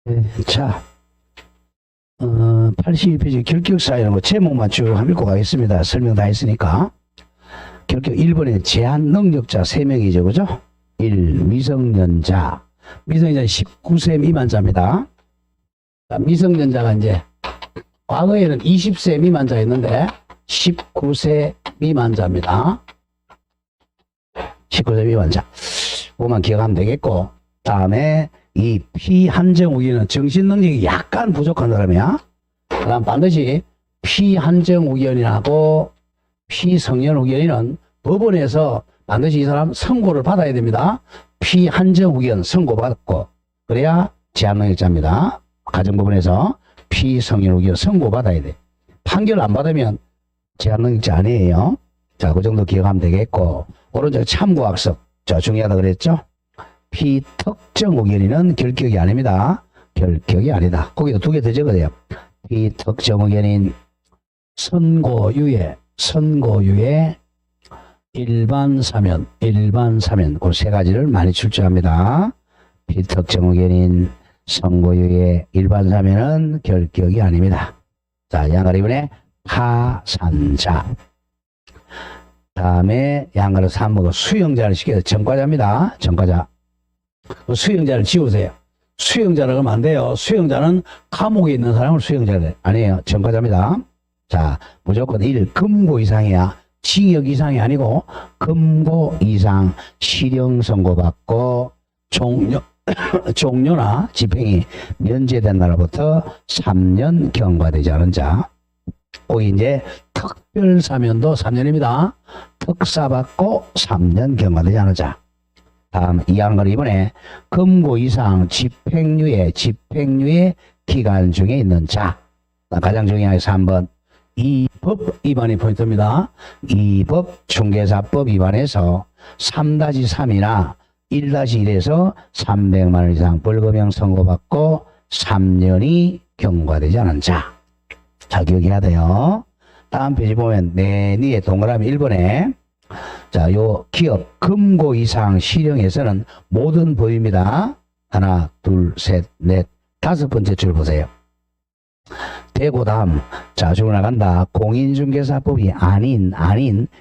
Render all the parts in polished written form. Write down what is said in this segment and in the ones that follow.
네, 자, 82페이지 결격사유라고 제목만 쭉 읽고 가겠습니다. 설명 다 했으니까. 결격 1번에 제한 능력자 3명이죠. 그죠? 1. 미성년자. 미성년자는 19세 미만자입니다. 자, 미성년자가 이제 과거에는 20세 미만자였는데 19세 미만자입니다. 19세 미만자. 그것만 기억하면 되겠고, 다음에 이 피한정 우기는 정신능력이 약간 부족한 사람이야. 그 다음 반드시 피한정 우기현이하고 피성년 우기현이는 법원에서 반드시 이 사람 선고를 받아야 됩니다. 피한정 우기현 선고받고 그래야 제한능력자입니다. 가정법원에서 피성년 우기현 선고받아야 돼. 판결 안 받으면 제한능력자 아니에요. 자, 그 정도 기억하면 되겠고, 오른쪽 참고학습. 저 중요하다 그랬죠? 피특정 의견인은 결격이 아닙니다. 결격이 아니다. 거기도 2개 더 적어야 돼요. 피특정 의견인 선고유예 일반 사면 그 3가지를 많이 출제합니다. 피특정 의견인 선고유예 일반 사면은 결격이 아닙니다. 자, 양가로 이번에 파산자. 다음에 양가로 3번은 수용자를 시켜서 전과자입니다. 전과자. 수용자를 지우세요. 수용자를 하면 안 돼요. 수용자는 감옥에 있는 사람을 수용자를 아니에요. 전과자입니다. 자, 무조건 1. 금고 이상이야. 징역 이상이 아니고 금고 이상 실형 선고받고 종료나 집행이 면제된 날로부터 3년 경과되지 않은 자. 거기 이제 특별사면도 3년입니다. 특사받고 3년 경과되지 않은 자. 다음 이항을 이번에 금고 이상 집행유예 기간 중에 있는 자. 가장 중요한 3번 이 법 위반이 포인트입니다. 이 법 중개사법 위반에서 3-3이나 1-1에서 300만 원 이상 벌금형 선고받고 3년이 경과되지 않은 자. 자, 기억해야 돼요. 다음 페이지 보면 내니에 동그라미 1번에 자, 요 기업 금고 이상 실형에서는 모든 법입니다. 하나, 둘, 셋, 넷, 5번째 줄 보세요. 되고 다음 자, 쭉 나간다. 공인중개사법이 아닌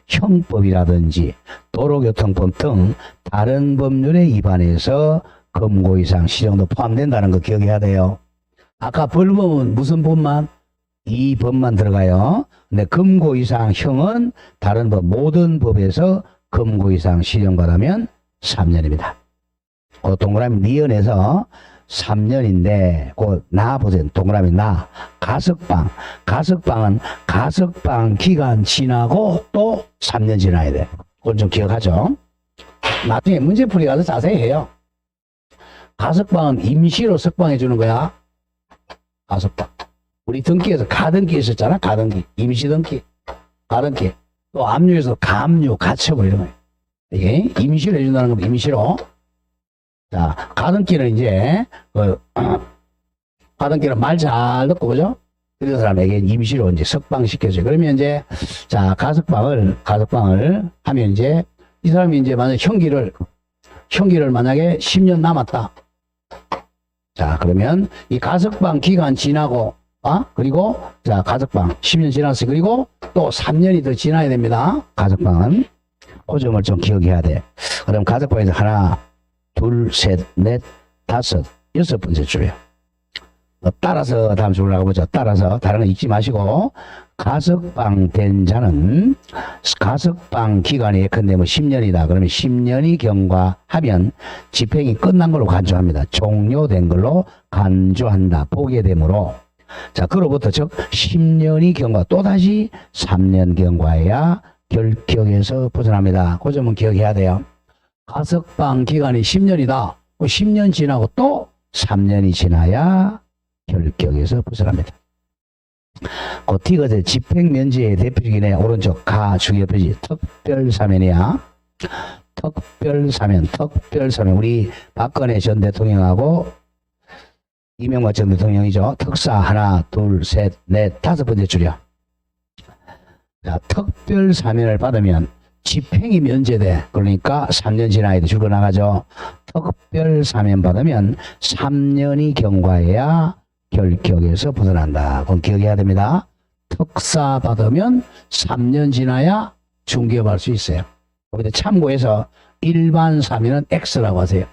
형법이라든지 도로교통법 등 다른 법률에 위반해서 금고 이상 실형도 포함된다는 거 기억해야 돼요. 아까 벌금은 무슨 법만? 이 법만 들어가요. 근데 금고 이상 형은 다른 법 모든 법에서 금고 이상 실형받으면 3년입니다. 그 동그라미 니은에서 3년인데 그 나 보세요. 동그라미 나. 가석방은 가석방 기간 지나고 또 3년 지나야 돼. 그건 좀 기억하죠. 나중에 문제풀이 가서 자세히 해요. 가석방은 임시로 석방해 주는 거야. 가석방. 우리 등기에서 가등기 있었잖아. 가등기. 임시등기. 가등기. 또 압류에서 가압류, 가처분 이런 거예요. 이게 임시로 해준다는 겁니다. 임시로. 자, 가등기는 이제, 가등기는 말 잘 듣고, 그죠? 그런 사람에게 임시로 이제 석방시켜줘요. 그러면 이제, 자, 가석방을 하면 이제, 이 사람이 이제 만약 형기를 만약에 10년 남았다. 자, 그러면 이 가석방 기간 지나고, 그리고, 자, 가석방 10년 지났어요. 그리고 또 3년이 더 지나야 됩니다. 가석방은. 그 점을 좀 기억해야 돼. 그럼 가석방에서 하나, 둘, 셋, 넷, 5, 6번째 줄이에요. 따라서 다음 줄로 나가보죠. 따라서 다른 거 잊지 마시고, 가석방 된 자는 가석방 기간이 예컨대 뭐 10년이다. 그러면 10년이 경과하면 집행이 끝난 걸로 간주합니다. 종료된 걸로 간주한다. 보게 되므로. 자, 그로부터 즉 10년이 경과, 또다시 3년 경과해야 결격에서 벗어납니다. 그 점은 기억해야 돼요. 가석방 기간이 10년이다. 10년 지나고 또 3년이 지나야 결격에서 벗어납니다. 그 T가 집행면제의 대표적인 애 오른쪽 가 중요표지 특별사면이야. 특별사면 우리 박근혜 전 대통령하고 이명박 전 대통령이죠. 특사 하나, 둘, 셋, 넷, 5번째 줄이야. 자, 특별사면을 받으면 집행이 면제돼. 그러니까 3년 지나야 돼. 줄거 나가죠. 특별 사면 받으면 3년이 경과해야 결격에서 벗어난다. 그건 기억해야 됩니다. 특사 받으면 3년 지나야 중개업할 수 있어요. 거기다 참고해서 일반 사면은 X라고 하세요.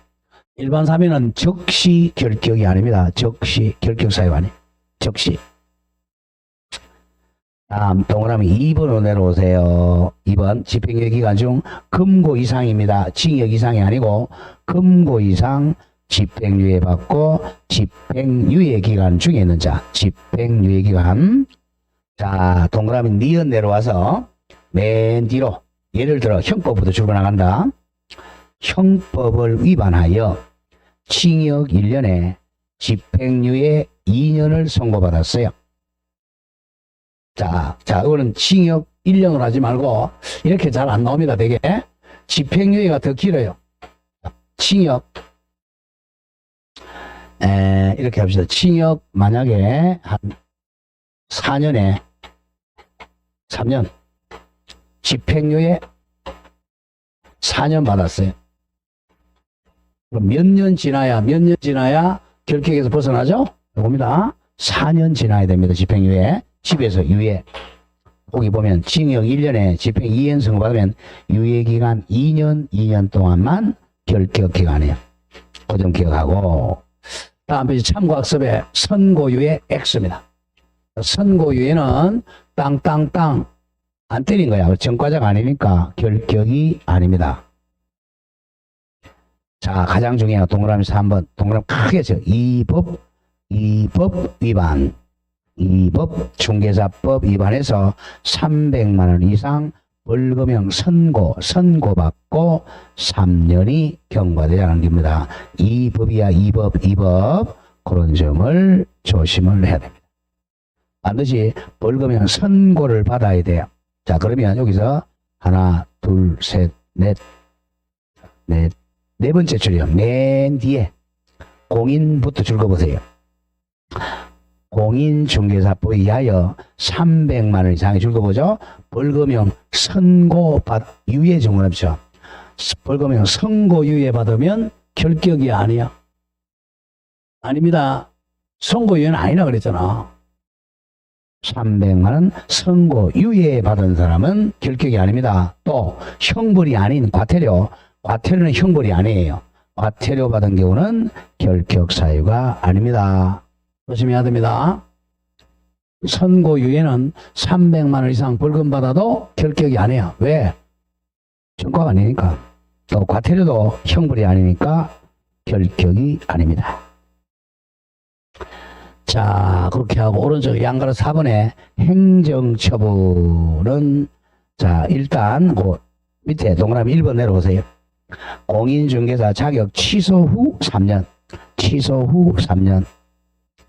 일반 사면은 적시 결격이 아닙니다. 적시 결격 사유 아니. 적시. 다음 동그라미 2번으로 내려오세요. 2번 집행유예 기간 중 금고 이상입니다. 징역 이상이 아니고 금고 이상 집행유예 받고 집행유예 기간 중에 있는 자. 집행유예 기간. 자, 동그라미 니은 내려와서 맨 뒤로 예를 들어 형법부터 줄거 나간다. 형법을 위반하여 징역 1년에 집행유예 2년을 선고받았어요. 자, 이거는 징역 1년으로 하지 말고 이렇게 잘 안 나옵니다. 되게 집행유예가 더 길어요. 징역 이렇게 합시다. 징역 만약에 한 4년에 3년 집행유예 4년 받았어요. 그럼 몇 년 지나야 결격에서 벗어나죠? 이겁니다. 4년 지나야 됩니다. 집행유예. 집에서 유예. 거기 보면 징역 1년에 집행 2년 선고받으면 유예기간 2년 동안만 결격기간이에요. 그 점 기억하고. 다음 페이지 참고학습에 선고유예 X입니다. 선고유예는 땅땅땅 안 때린 거야. 전과자가 아니니까 결격이 아닙니다. 자, 가장 중요한 동그라미 3번. 동그라미 크게 쳐. 이 법 위반. 이 법 중개사법 위반해서 300만 원 이상 벌금형 선고받고 3년이 경과되자는 겁니다. 이 법이야, 이 법. 그런 점을 조심을 해야 됩니다. 반드시 벌금형 선고를 받아야 돼요. 자, 그러면 여기서 하나, 둘, 셋, 넷, 네 번째 줄이요. 맨 뒤에 공인부터 줄거보세요. 공인중개사법에 의하여 300만 원 이상의 줄거보죠. 벌금형 유예 정원합시오. 벌금형 선고유예 받으면 결격이 아니야. 아닙니다. 선고유예는 아니라 그랬잖아. 300만 원 선고유예 받은 사람은 결격이 아닙니다. 또 형벌이 아닌 과태료는 형벌이 아니에요. 과태료 받은 경우는 결격 사유가 아닙니다. 조심해야 됩니다. 선고유예는 300만 원 이상 벌금 받아도 결격이 아니야. 왜? 전과가 아니니까. 또 과태료도 형벌이 아니니까 결격이 아닙니다. 자, 그렇게 하고 오른쪽 양가로 4번에 행정처분은 자, 일단 그 밑에 동그라미 1번 내려오세요. 공인중개사 자격 취소 후 3년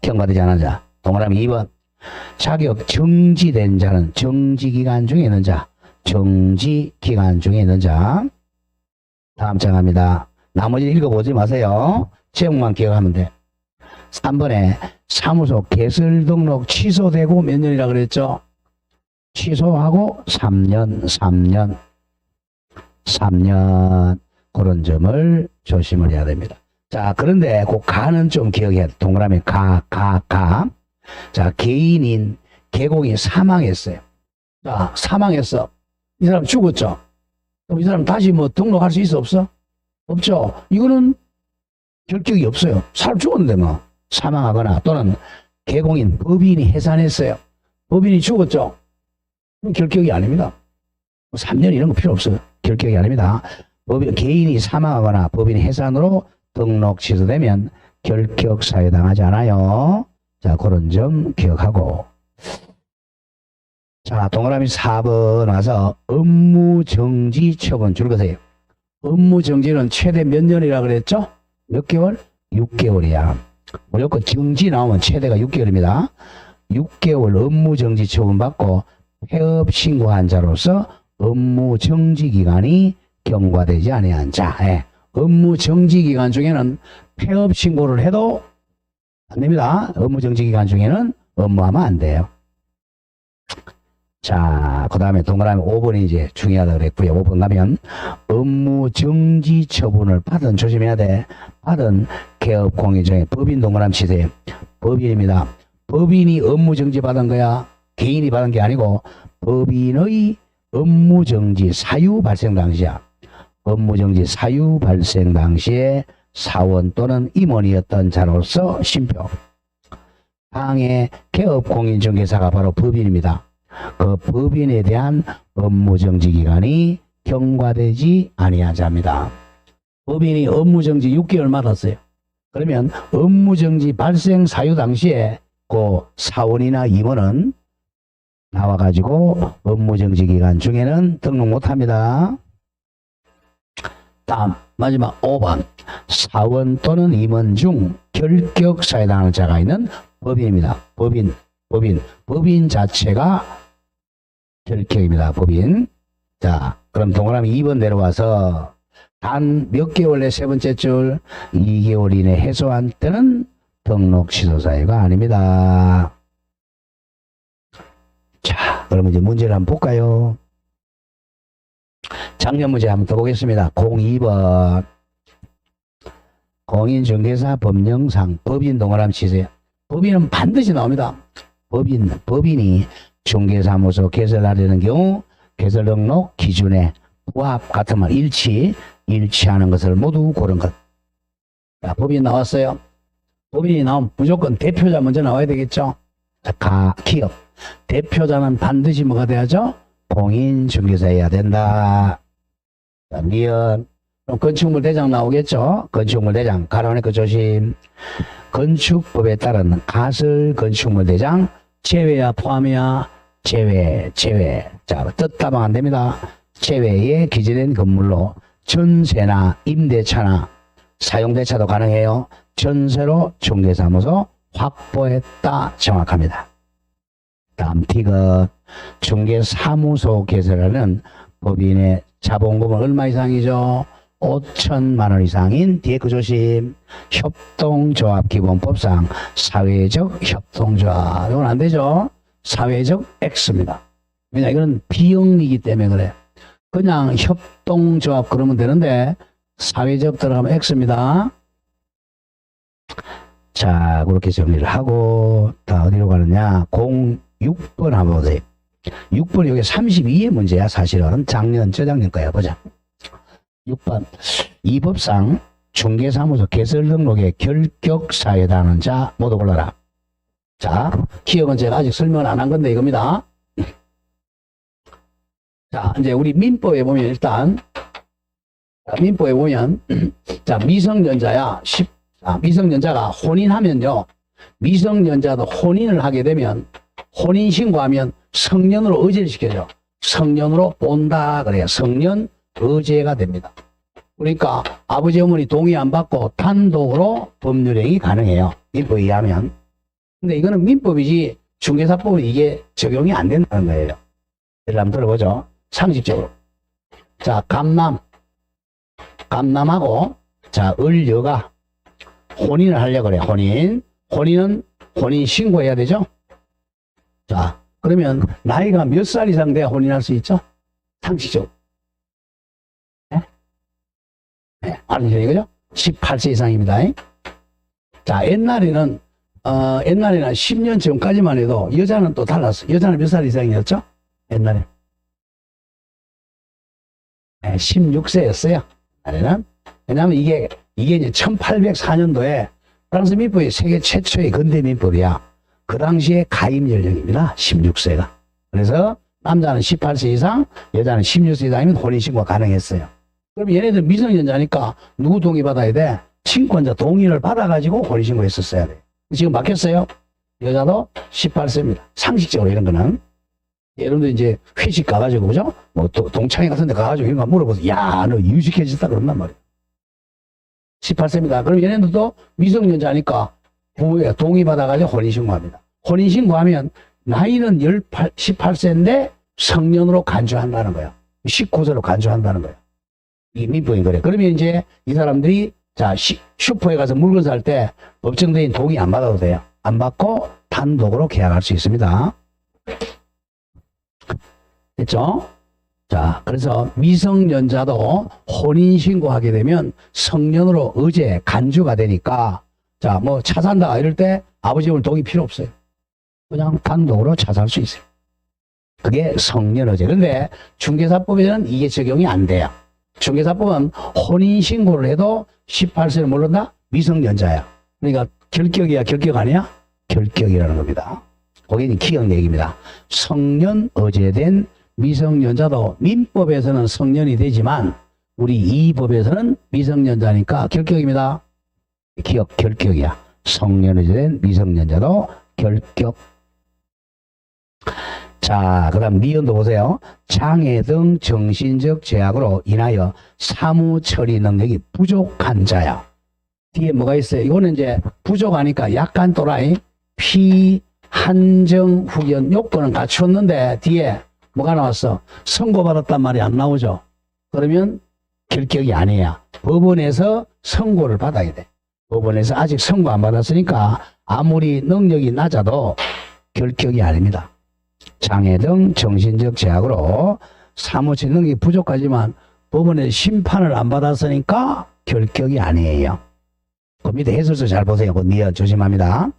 경과되지 않은 자. 동그라미 2번 자격 정지된 자는 정지기간 중에 있는 자. 다음 장합니다. 나머지 읽어보지 마세요. 제목만 기억하면 돼. 3번에 사무소 개설 등록 취소되고 몇 년이라 그랬죠? 취소하고 3년 그런 점을 조심을 해야 됩니다. 자, 그런데 그 가는 좀 기억해야 돼. 동그라미 가. 자, 개공이 사망했어요. 자, 사망했어. 이 사람 죽었죠? 그럼 이 사람 다시 뭐 등록할 수 있어, 없어? 없죠. 이거는 결격이 없어요. 사람 죽었는데 뭐. 사망하거나 또는 개공인 법인이 해산했어요. 법인이 죽었죠. 그럼 결격이 아닙니다. 3년 이런 거 필요 없어요. 결격이 아닙니다. 개인이 사망하거나 법인이 해산으로 등록 취소되면 결격 사유당하지 않아요. 자, 그런 점 기억하고. 자, 동그라미 4번 와서 업무정지 처분 줄거세요. 업무정지는 최대 몇 년이라 그랬죠? 몇 개월? 6개월이야. 무조건 정지 나오면 최대가 6개월입니다. 6개월 업무정지 처분받고 폐업 신고한 자로서 업무정지 기간이 경과되지 아니한 자. 업무정지 기간 중에는 폐업 신고를 해도 안 됩니다. 업무정지 기간 중에는 업무하면 안 돼요. 자, 그 다음에 동그라미 5번이 이제 중요하다고 그랬고요. 5번 가면 업무 정지 처분을 받은, 조심해야 돼. 받은 개업 공인 중에 법인 동그라미 치세요. 법인입니다. 법인이 업무 정지 받은 거야. 개인이 받은 게 아니고 법인의 업무 정지 사유 발생 당시야. 업무 정지 사유 발생 당시에 사원 또는 임원이었던 자로서 심표. 당의 개업 공인중개사가 바로 법인입니다. 그 법인에 대한 업무정지 기간이 경과되지 아니한 자입니다. 법인이 업무정지 6개월 받았어요. 그러면 업무정지 발생 사유 당시에 그 사원이나 임원은 나와가지고 업무정지 기간 중에는 등록 못합니다. 다음 마지막 5번 사원 또는 임원 중 결격 사유당할 자가 있는 법인입니다. 법인 자체가 결격입니다. 법인. 자, 그럼 동그라미 2번 내려와서 단 몇 개월 내 세 번째 줄 2개월 이내 해소한 때는 등록 취소 사유가 아닙니다. 자, 그러면 이제 문제를 한번 볼까요? 작년 문제 한번 더 보겠습니다. 02번 공인중개사 법령상 법인 동그라미 치세요. 법인은 반드시 나옵니다. 법인이 중개사무소 개설하려는 경우 개설 등록 기준에 부합 같으면 일치하는 것을 모두 고른 것. 자, 법인 나왔어요. 법인이 나오면 무조건 대표자 먼저 나와야 되겠죠. 자, 기업 대표자는 반드시 뭐가 돼야죠? 공인중개사여야 된다. 자, 미연 그럼 건축물 대장 나오겠죠? 건축물 대장 가로니까 조심. 건축법에 따른 가설 건축물 대장 제외야 포함이야? 제외. 자, 뜻다방 안 됩니다. 제외에 기재된 건물로 전세나 임대차나 사용대차도 가능해요. 전세로 중개사무소 확보했다. 정확합니다. 다음 티귿 중개사무소 개설하는 법인의 자본금은 얼마 이상이죠? 5천만 원 이상인 뒤에 그 조심. 협동조합 기본법상 사회적 협동조합 이건 안 되죠. 사회적 X입니다. 왜냐 이거는 비영리이기 때문에 그래. 그냥 협동조합 그러면 되는데 사회적 들어가면 X입니다. 자, 그렇게 정리를 하고 다 어디로 가느냐? 06번 한번 보세요. 6번 여기 32의 문제야. 사실은 작년 저작년 거야. 보자. 6번 이 법상 중개사무소 개설 등록에 결격 사유당하는 자 모두 골라라. 자, 기업은 제가 아직 설명을 안 한 건데 이겁니다. 자, 이제 우리 민법에 보면 일단 민법에 보면 자, 미성년자야. 미성년자가 혼인하면요. 미성년자도 혼인을 하게 되면 혼인 신고하면 성년으로 의제를 시켜줘. 성년으로 본다 그래요. 성년 의제가 됩니다. 그러니까 아버지 어머니 동의 안 받고 단독으로 법률행위 가능해요. 민법에 의하면. 근데 이거는 민법이지 중개사법은 이게 적용이 안 된다는 거예요. 예를 한번 들어보죠. 상식적으로. 자, 감남하고 자, 을여가 혼인을 하려고 그래. 혼인은 혼인 신고해야 되죠. 자, 그러면 나이가 몇 살 이상 돼야 혼인할 수 있죠? 상식적으로. 네, 알으시죠? 이거죠? 18세 이상입니다. 자, 옛날에는 10년 전까지만 해도 여자는 또 달랐어. 여자는 몇 살 이상이었죠? 옛날에. 네, 16세였어요. 옛날에는. 왜냐하면 이게 이제 1804년도에 프랑스 민법이 세계 최초의 근대 민법이야. 그 당시에 가입 연령입니다. 16세가. 그래서 남자는 18세 이상, 여자는 16세 이상이면 혼인신고가 가능했어요. 그럼 얘네들 미성년자니까 누구 동의 받아야 돼? 친권자 동의를 받아가지고 혼인신고 했었어야 돼. 지금 바뀌었어요. 여자도 18세입니다. 상식적으로 이런 거는. 여러분들 이제 회식 가가지고, 그죠? 뭐 동창회 같은 데 가가지고 이런 거 물어보서, 야, 너 유식해졌다 그런단 말이야. 18세입니다. 그럼 얘네들도 미성년자니까 부모가 동의받아가지고 혼인신고합니다. 혼인신고하면 나이는 18세인데 성년으로 간주한다는 거야. 19세로 간주한다는 거야. 이 민법인 거래. 그러면 이제 이 사람들이 자, 슈퍼에 가서 물건 살 때 법정대인 동의 안 받아도 돼요. 안 받고 단독으로 계약할 수 있습니다. 됐죠? 자, 그래서 미성년자도 혼인신고하게 되면 성년으로 의제, 간주가 되니까, 자, 뭐 차 산다 이럴 때 아버지 오늘 동의 필요 없어요. 그냥 단독으로 차 살 수 있어요. 그게 성년의제. 근데 중개사법에는 이게 적용이 안 돼요. 중개사법은 혼인신고를 해도 18세를 모른다? 미성년자야. 그러니까 결격이야, 결격 아니야? 결격이라는 겁니다. 그게 기억 얘기입니다. 성년의제된 미성년자도 민법에서는 성년이 되지만 우리 이 법에서는 미성년자니까 결격입니다. 기억, 결격이야. 성년의제된 미성년자도 결격. 자, 그 다음 니은도 보세요. 장애 등 정신적 제약으로 인하여 사무 처리 능력이 부족한 자야. 뒤에 뭐가 있어요? 이거는 이제 부족하니까 약간 또라이, 피, 한정, 후견 요건은 갖추었는데 뒤에 뭐가 나왔어? 선고받았단 말이 안 나오죠. 그러면 결격이 아니야. 법원에서 선고를 받아야 돼. 법원에서 아직 선고 안 받았으니까 아무리 능력이 낮아도 결격이 아닙니다. 장애 등 정신적 제약으로 사무처리 능력이 부족하지만 법원에 심판을 안 받았으니까 결격이 아니에요. 그 밑에 해설서 잘 보세요. 그 니어 조심합니다.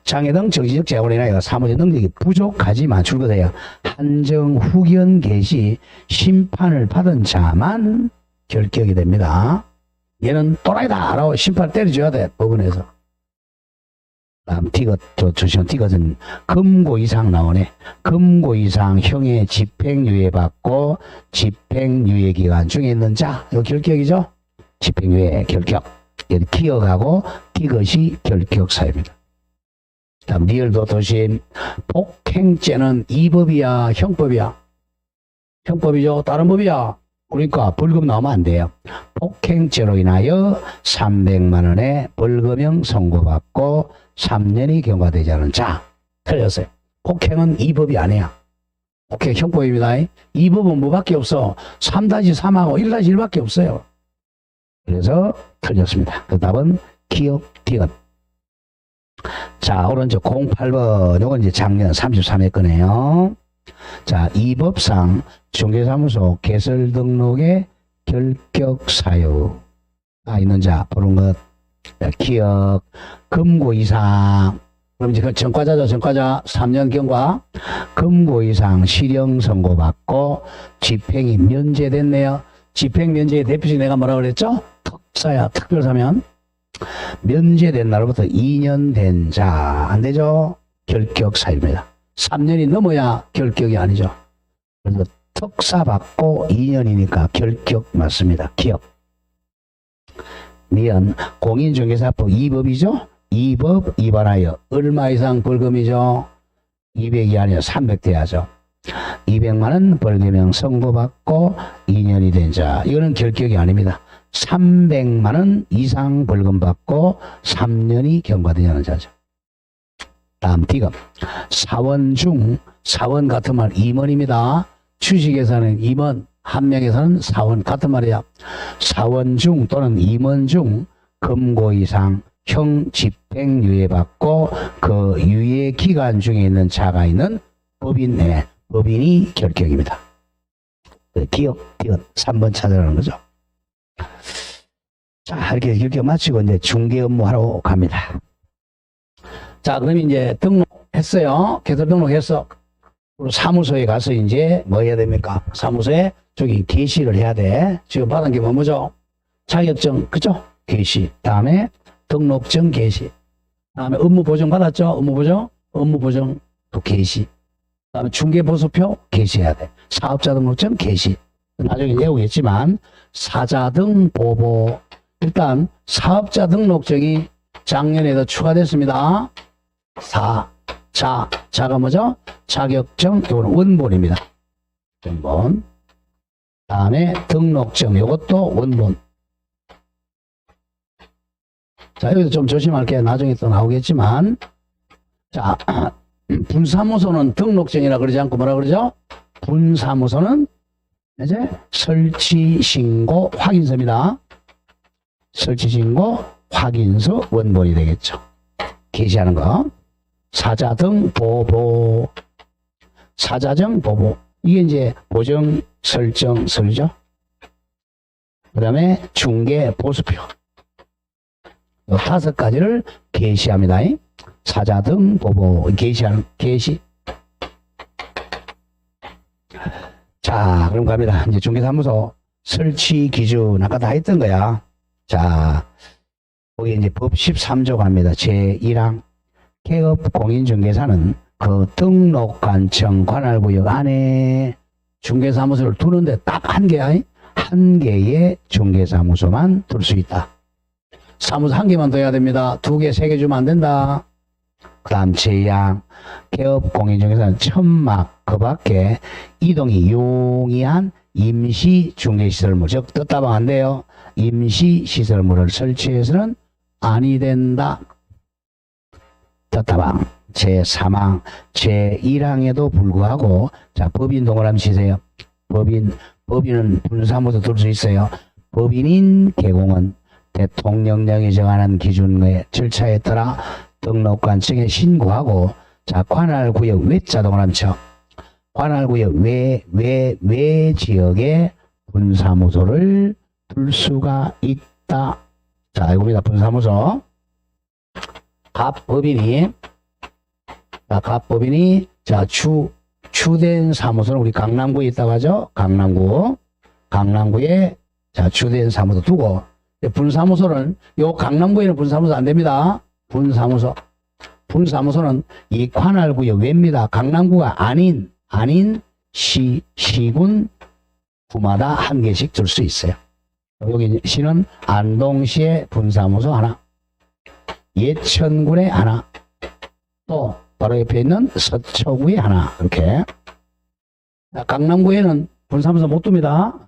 장애 등 정신적 제약으로 인하여 사무처리 능력이 부족하지만 줄거세요. 한정 후견 개시 심판을 받은 자만 결격이 됩니다. 얘는 또라이다 라고 심판을 때려줘야 돼. 법원에서. 다음 티귿 조심. 티귿은 금고 이상 나오네. 금고 이상 형의 집행유예 받고 집행유예 기간 중에 있는 자. 이거 결격이죠? 집행유예 결격. 여기 기억하고 티귿이 결격사입니다. 다음 리을도 조심. 폭행죄는 이법이야 형법이야? 형법이죠. 다른 법이야. 그러니까 벌금 나오면 안 돼요. 폭행죄로 인하여 300만 원의 벌금형 선고받고 3년이 경과되지 않은 자. 틀렸어요. 폭행은 이법이 아니야. 폭행 형법입니다. 이법은 뭐밖에 없어? 3-3하고 1-1밖에 없어요. 그래서 틀렸습니다. 그 답은 기억 티귿. 자, 오른쪽 08번. 요건 이제 작년 33회 거네요. 자, 이 법상 중개사무소 개설 등록의 결격 사유가 있는 자 보는 것. 기억, 금고 이상. 그럼 이제 그 전과자죠, 전과자. 3년 경과. 금고 이상 실형 선고받고 집행이 면제됐네요. 집행 면제의 대표적 내가 뭐라고 그랬죠? 특사야, 특별사면. 면제된 날로부터 2년 된 자. 안 되죠? 결격 사유입니다. 3년이 넘어야 결격이 아니죠. 그래서 특사 받고 2년이니까 결격 맞습니다. 기억. 니은 공인중개사법 2법이죠. 2법 위반하여 얼마 이상 벌금이죠. 200이 아니라 300 돼야죠. 200만 원 벌금형 선고받고 2년이 된 자. 이거는 결격이 아닙니다. 300만 원 이상 벌금 받고 3년이 경과되는 자죠. 다음 D금. 사원 중, 사원 같은 말 임원입니다. 주식에서는 임원, 한 명에서는 사원 같은 말이야. 사원 중 또는 임원 중 금고 이상 형 집행유예 받고 그 유예 기간 중에 있는 자가 있는 법인 내 법인이 결격입니다. 기억, 디귿 3번 찾아라는 거죠. 자, 이렇게 결격 마치고 이제 중개 업무 하러 갑니다. 자, 그럼 이제 등록했어요. 개설 등록했어. 그리고 사무소에 가서 이제 뭐 해야 됩니까? 사무소에 저기 게시를 해야 돼. 지금 받은 게 뭐죠? 자격증, 그죠? 게시. 다음에 등록증 게시. 다음에 업무 보정 받았죠? 업무 보정? 업무 보정 또 게시. 다음에 중개보수표 게시해야 돼. 사업자 등록증 게시. 나중에 외우겠지만 사자 등 보보. 일단 사업자 등록증이 작년에도 추가됐습니다. 자가 뭐죠? 자격증, 이거는 원본입니다. 원본. 다음에 등록증, 이것도 원본. 자, 여기서 좀 조심할게요. 나중에 또 나오겠지만. 자, 분사무소는 등록증이라 그러지 않고 뭐라 그러죠? 분사무소는 이제 설치신고 확인서입니다. 설치신고 확인서 원본이 되겠죠. 게시하는 거. 사자 등 보보. 사자 등 보보. 이게 이제 보정 설정 서류죠. 그 다음에 중개 보수표. 이 5가지를 게시합니다. 사자 등 보고 게시하는 게시. 자, 그럼 갑니다. 이제 중개사무소 설치 기준 아까 다 했던 거야. 자, 거기 이제 법 13조 갑니다. 제1항 개업 공인중개사는 그 등록관청 관할구역 안에 중개사무소를 두는데 딱 한 개야. 한 개의 중개사무소만 둘 수 있다. 사무소 한 개만 둬야 됩니다. 2개, 3개 주면 안 된다. 그 다음 제2항 개업 공인중개사는 천막 그 밖에 이동이 용이한 임시중개시설물, 즉 뜻다방 안 돼요. 임시시설물을 설치해서는 아니 된다. 뜻다방 제3항 제1항에도 불구하고 자 법인 동그라미 치세요. 법인은 분사무소 둘 수 있어요. 법인인 개공은 대통령령이 정하는 기준의 절차에 따라 등록관청에 신고하고 자 관할구역 외자 동그라미 쳐. 관할구역 외 지역에 분사무소를 둘 수가 있다. 자 이겁니다. 분사무소 갑법인이 자 주된 사무소는 우리 강남구에 있다고 하죠. 강남구에 자 주된 사무소 두고 분사무소는 요 강남구에는 분사무소 안 됩니다. 분사무소는 이 관할구역 외입니다. 강남구가 아닌 시군 구마다 한 개씩 줄 수 있어요. 여기 시는 안동시에 분사무소 하나, 예천군에 하나, 또 바로 옆에 있는 서초구에 하나. 이렇게 강남구에는 분사무소 못 둡니다.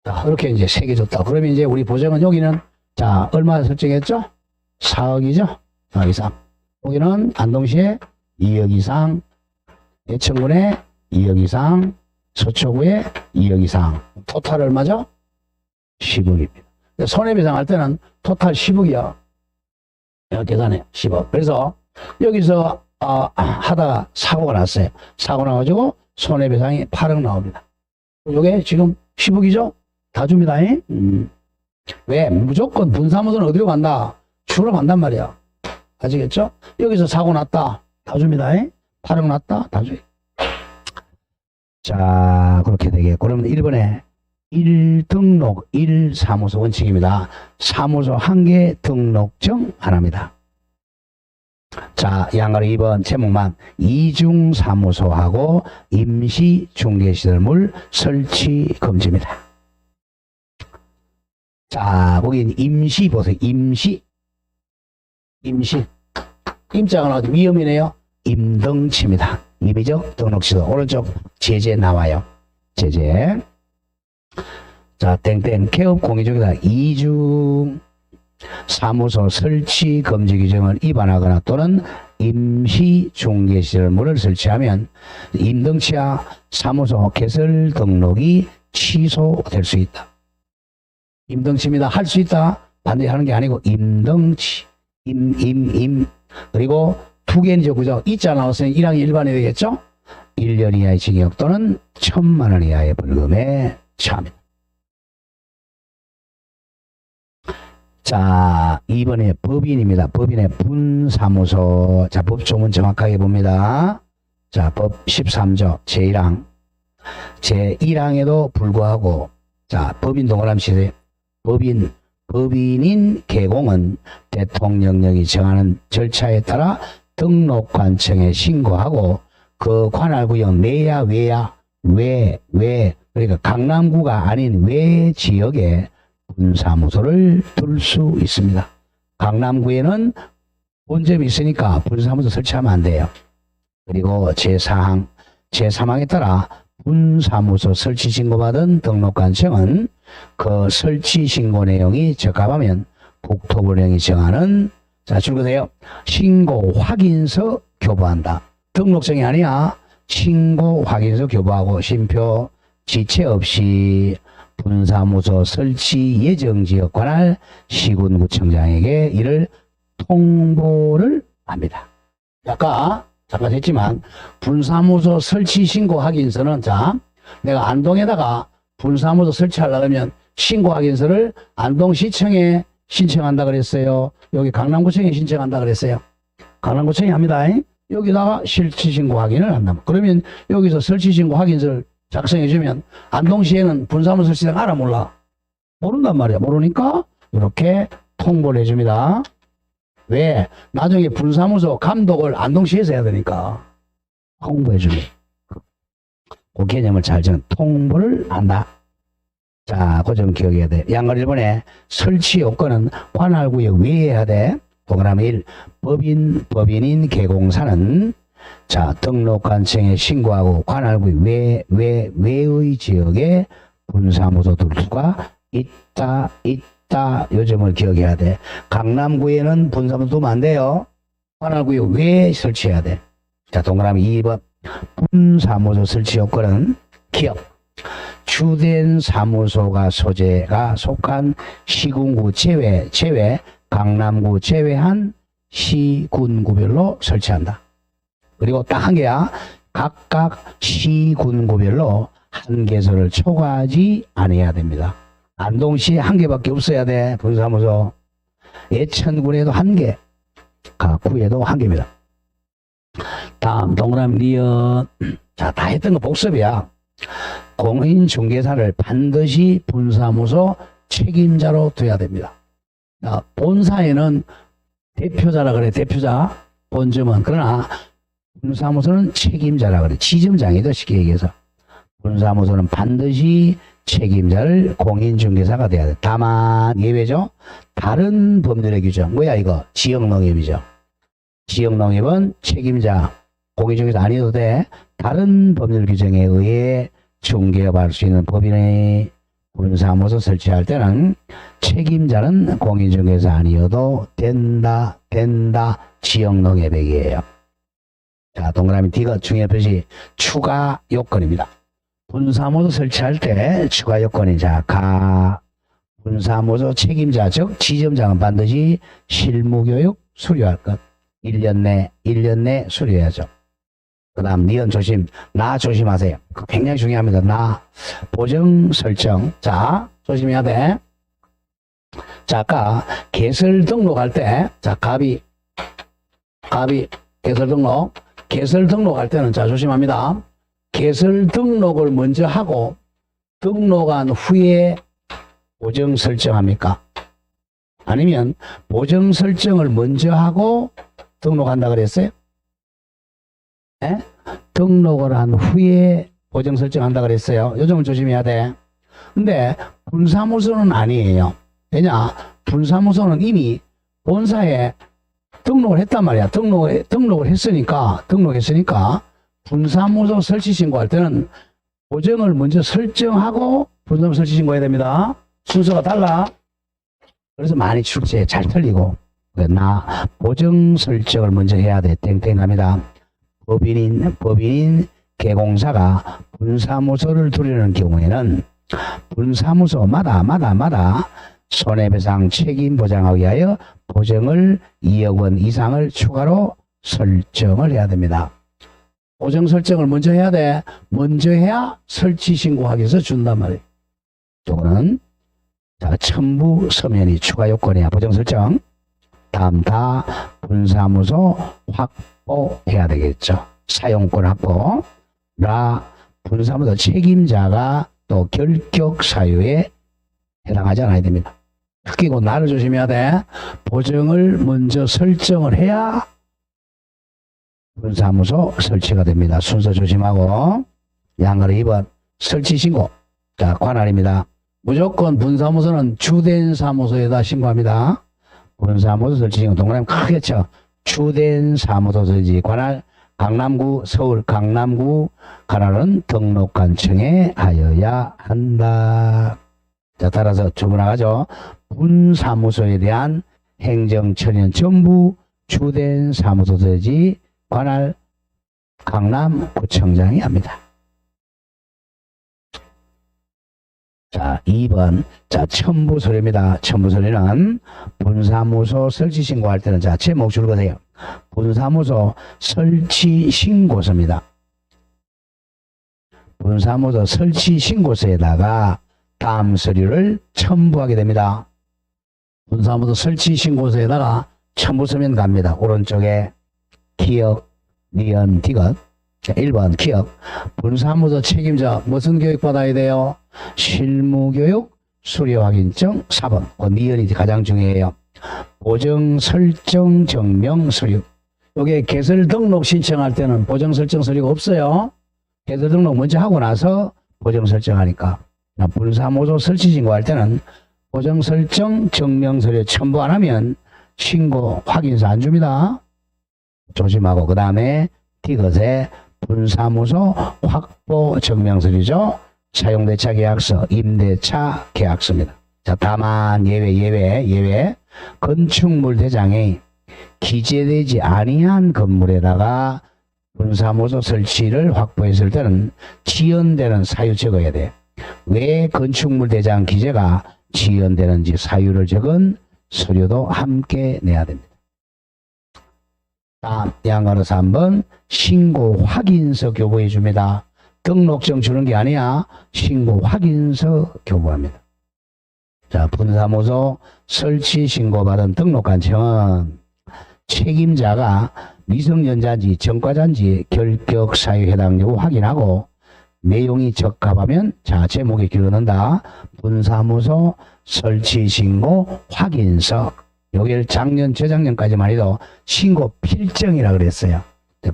자, 이렇게 이제 3개 줬다. 그러면 이제 우리 보정은 여기는 자 얼마 설정했죠? 4억이죠. 4억 이상. 여기는 안동시에 2억 이상, 예천군에 2억 이상, 서초구에 2억 이상. 토탈 얼마죠? 10억입니다. 손해배상 할 때는 토탈 10억이야. 계산해 10억. 그래서 여기서 하다가 사고가 났어요. 사고 나가지고 손해배상이 8억 나옵니다. 이게 지금 10억이죠? 다 줍니다. 왜? 무조건 분사무소는 어디로 간다? 주로 간단 말이야. 아시겠죠? 여기서 사고 났다. 다 줍니다. 8억 났다. 다 줘요. 자, 그렇게 되겠고. 그러면 1번에 1등록 1사무소 원칙입니다. 사무소 1개 등록증 하나입니다. 자, 양가로 2번 제목만 이중사무소하고 임시중개시설물 설치 금지입니다. 자, 거기 임시 보세요. 임시. 임자가 나와도 위험이네요. 임등치입니다. 임의적 등록시도. 오른쪽 제재 나와요. 제재. 자, 땡땡 개업 공인중개사 이중 사무소 설치 금지 규정을 위반하거나 또는 임시중개시설물을 설치하면 임등치와 사무소 개설 등록이 취소될 수 있다. 임등치입니다. 할 수 있다. 반드시 하는 게 아니고 임등치. 그리고 2개는 그죠? 이자 나왔으니 1항이 일반이 되겠죠? 1년 이하의 징역 또는 1,000만 원 이하의 벌금에 처합니다. 자, 2번에 법인입니다. 법인의 분사무소. 자, 법조문 정확하게 봅니다. 자, 법 13조 제1항. 제1항에도 불구하고, 자, 법인 동그라미 치세요. 법인인 개공은 대통령령이 정하는 절차에 따라 등록관청에 신고하고 그 관할구역 내야 외 그러니까 강남구가 아닌 외 지역에 분사무소를 둘 수 있습니다. 강남구에는 본점이 있으니까 분사무소 설치하면 안 돼요. 그리고 제4항, 제3항에 따라 분사무소 설치 신고받은 등록관청은 그 설치 신고 내용이 적합하면 국토부령이 정하는 자 줄거세요. 신고 확인서 교부한다. 등록증이 아니야. 신고 확인서 교부하고 심표 지체 없이 분사무소 설치 예정지역 관할 시군구청장에게 이를 통보를 합니다. 아까 잠깐 했지만 분사무소 설치 신고 확인서는 자 내가 안동에다가 분사무소 설치하려면 신고 확인서를 안동시청에 신청한다 그랬어요. 여기 강남구청에 신청한다 그랬어요. 강남구청이 합니다. 여기다가 설치 신고 확인을 한다. 그러면 여기서 설치 신고 확인서를 작성해주면 안동시에는 분사무소 설치장 알아 몰라? 모른단 말이야. 모르니까 이렇게 통보를 해줍니다. 왜? 나중에 분사무소 감독을 안동시에서 해야 되니까 홍보해줍니다. 그 개념을 잘 정한 통보를 한다. 자, 그 점 기억해야 돼. 양걸 1번에 설치 요건은 관할구역 외에 해야 돼. 동그라미 1. 법인인 개공사는 자, 등록관청에 신고하고 관할구역 외의 지역에 분사무소 둘 수가 있다. 요 점을 기억해야 돼. 강남구에는 분사무소 두면 안 돼요. 관할구역 외에 설치해야 돼. 자, 동그라미 2번. 분사무소 설치 요건은 기업. 주된 사무소가 소재가 속한 시군구 제외 강남구 제외한 시군구별로 설치한다. 그리고 딱 한 개야. 각각 시군구별로 한 개소를 초과하지 않아야 됩니다. 안동시에 한 개밖에 없어야 돼. 분사무소. 예천군에도 한 개, 각 구에도 한 개입니다. 다음 동그라미 리언. 자, 다 했던 거 복습이야. 공인중개사를 반드시 분사무소 책임자로 둬야 됩니다. 본사에는 대표자라 그래. 대표자. 본점은. 그러나 분사무소는 책임자라 그래. 지점장이죠. 쉽게 얘기해서. 분사무소는 반드시 책임자를 공인중개사가 돼야 돼. 다만 예외죠. 다른 법률의 규정. 뭐야 이거? 지역농협이죠. 지역농협은 책임자 공인중개사 아니어도 돼. 다른 법률 규정에 의해 중개업할 수 있는 법인의 분사무소 설치할 때는 책임자는 공인중개사 아니어도 된다. 지역농협에게요. 자, 동그라미 D가 중요 표시 추가 요건입니다. 분사무소 설치할 때 추가 요건이 자, 분사무소 책임자 즉 지점장은 반드시 실무교육 수료할 것. 1년 내 수료해야죠. 그 다음 니은 조심, 나 조심하세요. 굉장히 중요합니다. 나 보정 설정. 자, 조심해야 돼. 자, 아까 개설 등록할 때, 자, 갑이 개설 등록할 때는 자, 조심합니다. 개설 등록을 먼저 하고 등록한 후에 보정 설정합니까? 아니면 보정 설정을 먼저 하고 등록한다 그랬어요? 에? 등록을 한 후에 보정 설정한다 그랬어요. 요 점을 조심해야 돼. 근데 분사무소는 아니에요. 왜냐? 분사무소는 이미 본사에 등록을 했단 말이야. 등록을 했으니까 분사무소 설치 신고할 때는 보정을 먼저 설정하고 분사무소 설치 신고해야 됩니다. 순서가 달라. 그래서 많이 출제 잘 틀리고 나 보정 설정을 먼저 해야 돼. 땡땡합니다. 법인인 개공사가 분사무소를 두려는 경우에는 분사무소마다 손해배상 책임 보장하기 위하여 보정을 2억 원 이상을 추가로 설정을 해야 됩니다. 보정 설정을 먼저 해야 돼. 먼저 해야 설치 신고하기 위해서 준단 말이에요. 이거는 자, 첨부 서면이 추가 요건이야. 보정 설정. 다음 다 분사무소 확보해야 되겠죠. 사용권 확보. 분사무소 책임자가 또 결격 사유에 해당하지 않아야 됩니다. 특히 그 나를 조심해야 돼. 보정을 먼저 설정을 해야 분사무소 설치가 됩니다. 순서 조심하고. 양가로 2번 설치 신고. 자, 관할입니다. 무조건 분사무소는 주된 사무소에다 신고합니다. 분사무소 설치 신고. 동그라미 크게 쳐. 주된 사무소 설치 관할 강남구 서울 강남구 관할은 등록관청에 하여야 한다. 자, 따라서 주문 나가죠. 분사무소에 대한 행정처리는 전부 주된 사무소 설치 관할 강남구청장이 합니다. 자, 2번. 자, 첨부 서류입니다. 첨부 서류는 분사무소 설치 신고할 때는 자, 제목 줄거세요. 분사무소 설치 신고서입니다. 분사무소 설치 신고서에다가 다음 서류를 첨부하게 됩니다. 분사무소 설치 신고서에다가 첨부 서면 갑니다. 오른쪽에 기억, 니은, 디귿. 자, 1번 기억. 분사무소 책임자 무슨 교육 받아야 돼요? 실무교육, 수료 확인증. 4번. 니은이 가장 중요해요. 보정 설정 증명 서류. 요게 개설 등록 신청할 때는 보정 설정 서류가 없어요. 개설 등록 먼저 하고 나서 보정 설정하니까. 분사무소 설치 신고할 때는 보정 설정 증명 서류 첨부 안 하면 신고 확인서 안 줍니다. 조심하고. 그 다음에 디귿에 분사무소 확보 증명서류죠. 사용대차 계약서, 임대차 계약서입니다. 자, 다만 예외. 건축물 대장에 기재되지 아니한 건물에다가 분사무소 설치를 확보했을 때는 지연되는 사유 적어야 돼. 왜 건축물 대장 기재가 지연되는지 사유를 적은 서류도 함께 내야 됩니다. 다음 양가로서 한번 신고 확인서 교부해 줍니다. 등록증 주는 게 아니야. 신고 확인서 교부합니다. 자, 분사무소 설치 신고받은 등록관청은 책임자가 미성년자인지 전과자인지 결격 사유 해당 여부 확인하고 내용이 적합하면 자 제목에 기록한다. 분사무소 설치 신고 확인서. 여기를 작년 재작년까지만 해도 신고 필정이라 그랬어요.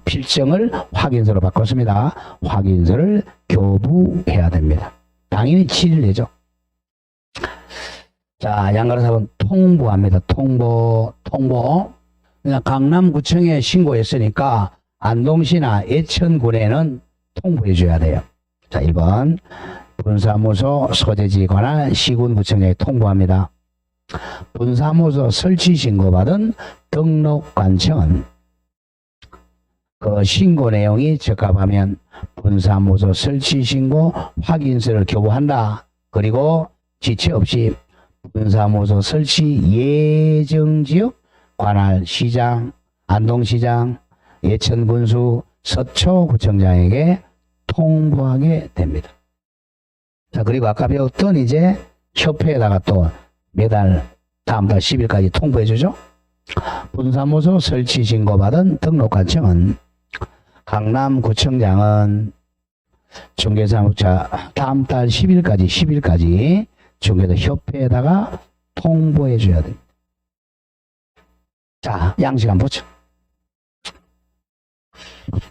필정을 확인서로 바꿨습니다. 확인서를 교부해야 됩니다. 당연히 7일 내죠. 자, 양가로사는 통보합니다. 통보. 그냥 강남구청에 신고했으니까 안동시나 예천군에는 통보해 줘야 돼요. 자, 1번 분사무소 소재지에 관한 시군구청장에 통보합니다. 분사무소 설치 신고받은 등록관청은 그 신고 내용이 적합하면 분사무소 설치 신고 확인서를 교부한다. 그리고 지체 없이 분사무소 설치 예정지역 관할 시장, 안동시장, 예천군수, 서초구청장에게 통보하게 됩니다. 자, 그리고 아까 배웠던 이제 협회에다가 또 매달 다음 달 10일까지 통보해 주죠. 분사무소 설치 신고받은 등록관청은 강남구청장은 중개사무자 다음 달 10일까지 중개사 협회에다가 통보해 줘야 됩니다. 자, 양식 한번 보죠.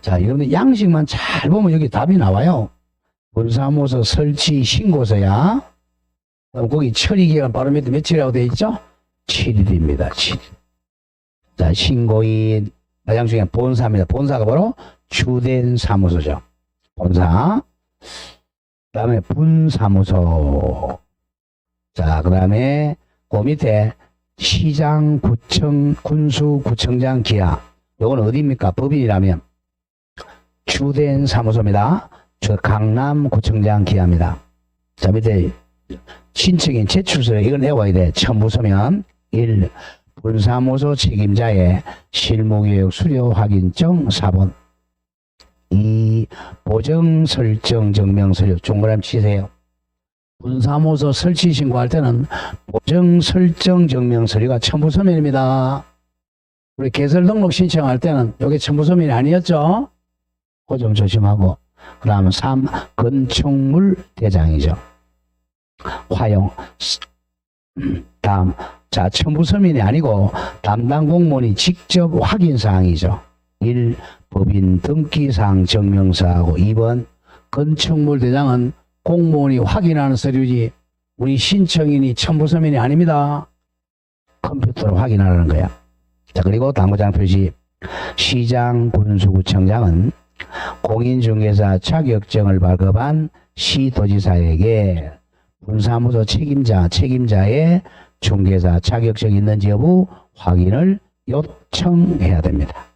자, 여러분들 양식만 잘 보면 여기 답이 나와요. 분사무소 설치 신고서야. 거기 처리기간 바로 밑에 며칠이라고 되어 있죠? 7일입니다. 7일. 자, 신고인 양식에 본사입니다. 본사가 바로 주된 사무소죠. 본사. 그 다음에 분사무소. 자, 그 다음에 그 밑에 시장, 구청, 군수, 구청장 기하. 요건 어디입니까? 법인이라면 주된 사무소입니다. 강남구청장 기하입니다. 자, 밑에 신청인 제출서 이걸 내와야 돼. 첨부서면 1. 분사무소 책임자의 실무교육 수료 확인증 4번. 2. 보정 설정 증명 서류. 동그라미 치세요. 분사무소 설치 신고할 때는 보정 설정 증명 서류가 첨부서면입니다. 우리 개설 등록 신청할 때는 이게 첨부서면이 아니었죠? 그 점 조심하고. 그 다음 3. 건축물 대장이죠. 화용. 다음. 자, 첨부서면이 아니고 담당 공무원이 직접 확인사항이죠. 1. 법인 등기사항 증명서하고 2번 건축물 대장은 공무원이 확인하는 서류지 우리 신청인이 첨부서면이 아닙니다. 컴퓨터로 확인하라는 거야. 자, 그리고 당구장 표시. 시장 군수구청장은 공인중개사 자격증을 발급한 시도지사에게 분사무소 책임자의 중개사 자격증이 있는지 여부 확인을 요청해야 됩니다.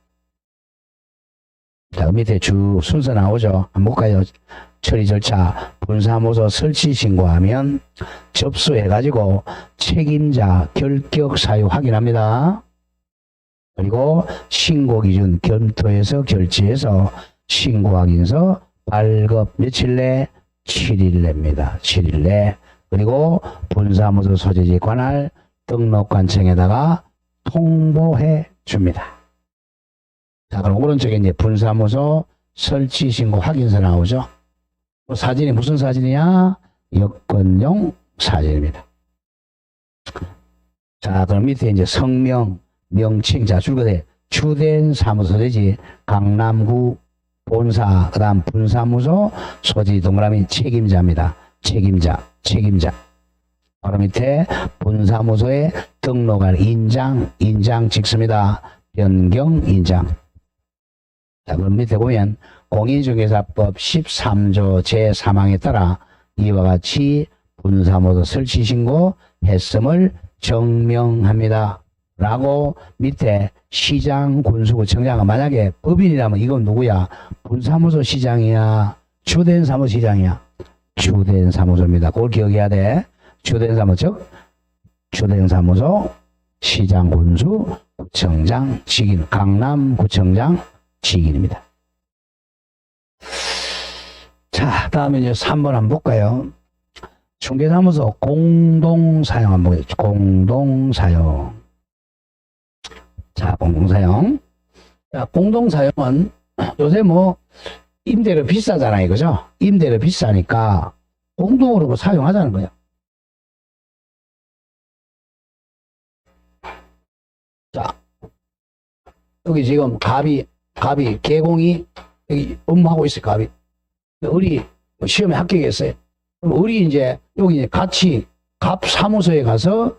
자, 밑에 주 순서 나오죠. 한번 볼까요? 처리 절차. 분사무소 설치 신고하면 접수해가지고 책임자 결격 사유 확인합니다. 그리고 신고기준 검토해서 결제해서 신고확인서 발급 며칠 내? 7일 내입니다. 7일 내. 그리고 분사무소 소재지 관할 등록관청에다가 통보해 줍니다. 자, 그럼 오른쪽에 이제 분사무소 설치 신고 확인서 나오죠. 사진이 무슨 사진이야? 여권용 사진입니다. 자, 그럼 밑에 이제 성명, 명칭, 자, 줄거리 주된 사무소지 강남구 본사, 그 다음 분사무소 소지 동그라미 책임자입니다. 책임자. 바로 밑에 분사무소에 등록할 인장 찍습니다. 변경 인장. 자, 그럼 밑에 보면 공인중개사법 13조 제3항에 따라 이와 같이 분사무소 설치 신고 했음을 증명합니다. 라고 밑에 시장, 군수구, 청장은 만약에 법인이라면 이건 누구야? 분사무소 시장이야? 주된 사무시장이야? 주된 사무소입니다. 그걸 기억해야 돼. 주된 사무소, 주된 사무소, 시장, 군수, 구청장, 직인, 강남구청장, 직인입니다. 자, 다음에 이제 3번 한번 볼까요? 중개사무소 공동사용 한번 보겠죠. 공동사용. 자, 공동사용. 자, 공동사용은 요새 뭐 임대료 비싸잖아요. 그죠? 임대료 비싸니까 공동으로 뭐 사용하자는 거예요. 자, 여기 지금 갑이 개공이 여기 업무하고 있어요. 갑이. 을이 시험에 합격했어요. 그럼 을이 이제 여기 이제 같이 갑 사무소에 가서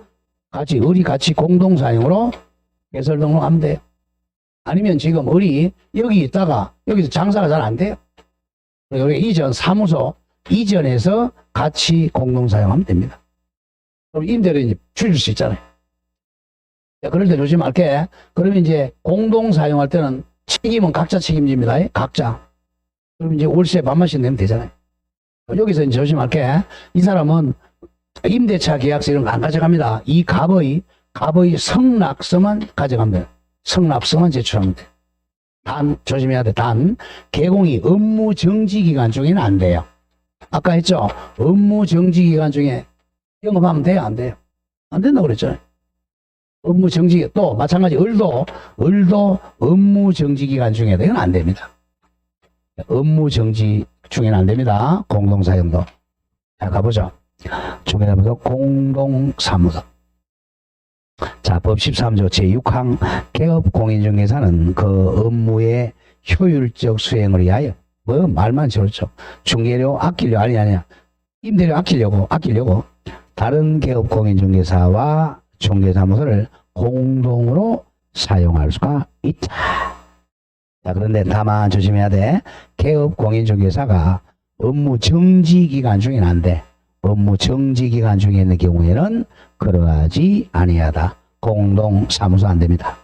을이 같이 공동사용으로 개설 등록하면 돼요. 아니면 지금 을이 여기 있다가 여기서 장사가 잘 안 돼요. 여기 이전 사무소 이전에서 같이 공동사용하면 됩니다. 그럼 임대료 이제 줄일 수 있잖아요. 그럴 때 조심할게. 그러면 이제 공동사용할 때는 책임은 각자 책임집니다. 각자. 그럼 이제 월세 반만씩 내면 되잖아요. 여기서 이제 조심할게. 이 사람은 임대차 계약서 이런 거 안 가져갑니다. 이 갑의 성납서만 가져가면 돼요. 성납서만 제출하면 돼요. 단, 조심해야 돼. 단, 개공이 업무 정지 기간 중에는 안 돼요. 아까 했죠? 업무 정지 기간 중에 영업하면 돼요? 안 돼요? 안 된다고 그랬잖아요. 업무 정지, 또 마찬가지 을도 업무 정지 기간 중에도 이건 안 됩니다. 업무 정지 중에는 안 됩니다. 공동사용도. 자, 가보죠. 중개사무소 공동사무소. 자, 법 13조 제6항 개업 공인중개사는 그 업무의 효율적 수행을 위하여 뭐 말만 좋죠. 중개료 아끼려 아니냐 임대료 아끼려고 다른 개업 공인중개사와 중개사무소를 공동으로 사용할 수가 있다. 자, 그런데 다만 조심해야 돼. 개업 공인중개사가 업무 정지 기간 중에는 안 돼. 업무 정지 기간 중에 있는 경우에는 그러하지 아니하다. 공동사무소 안 됩니다.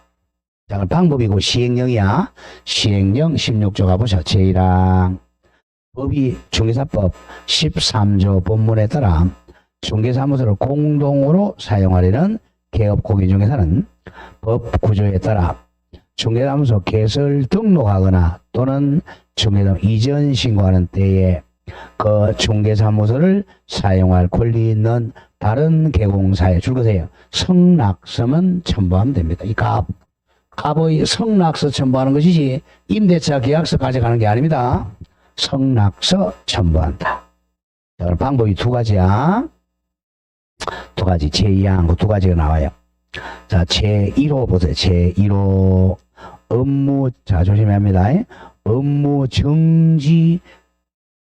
자, 그럼 방법이고 시행령이야. 시행령 16조 가보셔. 제1항 법이 중개사법 13조 본문에 따라 중개사무소를 공동으로 사용하려는 개업 공인중개사는 법 구조에 따라 중개사무소 개설 등록하거나 또는 중개사무소 이전 신고하는 때에 그 중개사무소를 사용할 권리 있는 다른 개공사에 줄거세요. 성낙서만 첨부하면 됩니다. 이 갑의 성낙서 첨부하는 것이지 임대차 계약서 가져가는 게 아닙니다. 성낙서 첨부한다. 자, 그럼 방법이 두 가지야. 두 가지. 제2항 그 두 가지가 나와요. 자, 제1호 보세요. 제1호 업무, 자, 조심해야 합니다. 업무 정지,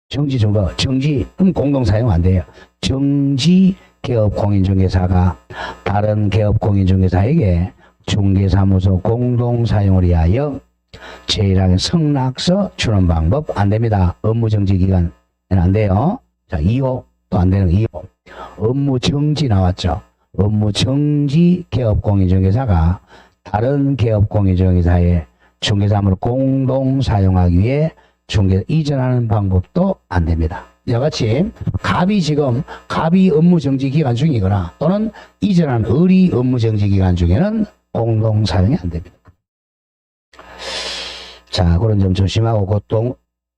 그럼 공동사용 안 돼요. 정지 개업 공인중개사가 다른 개업 공인중개사에게 중개사무소 공동사용을 위하여 제1항의 성낙서 주는 방법 안 됩니다. 업무 정지 기간에는 안 돼요. 자, 2호 또 안 되는 2호. 업무 정지 나왔죠. 업무 정지 개업 공인중개사가 다른 개업 공인중개사의 중개사무소를 공동 사용하기 위해 중개사 이전하는 방법도 안 됩니다. 이와 같이 갑이 업무 정지 기간 중이거나 또는 이전한 을이 업무 정지 기간 중에는 공동 사용이 안 됩니다. 자, 그런 점 조심하고,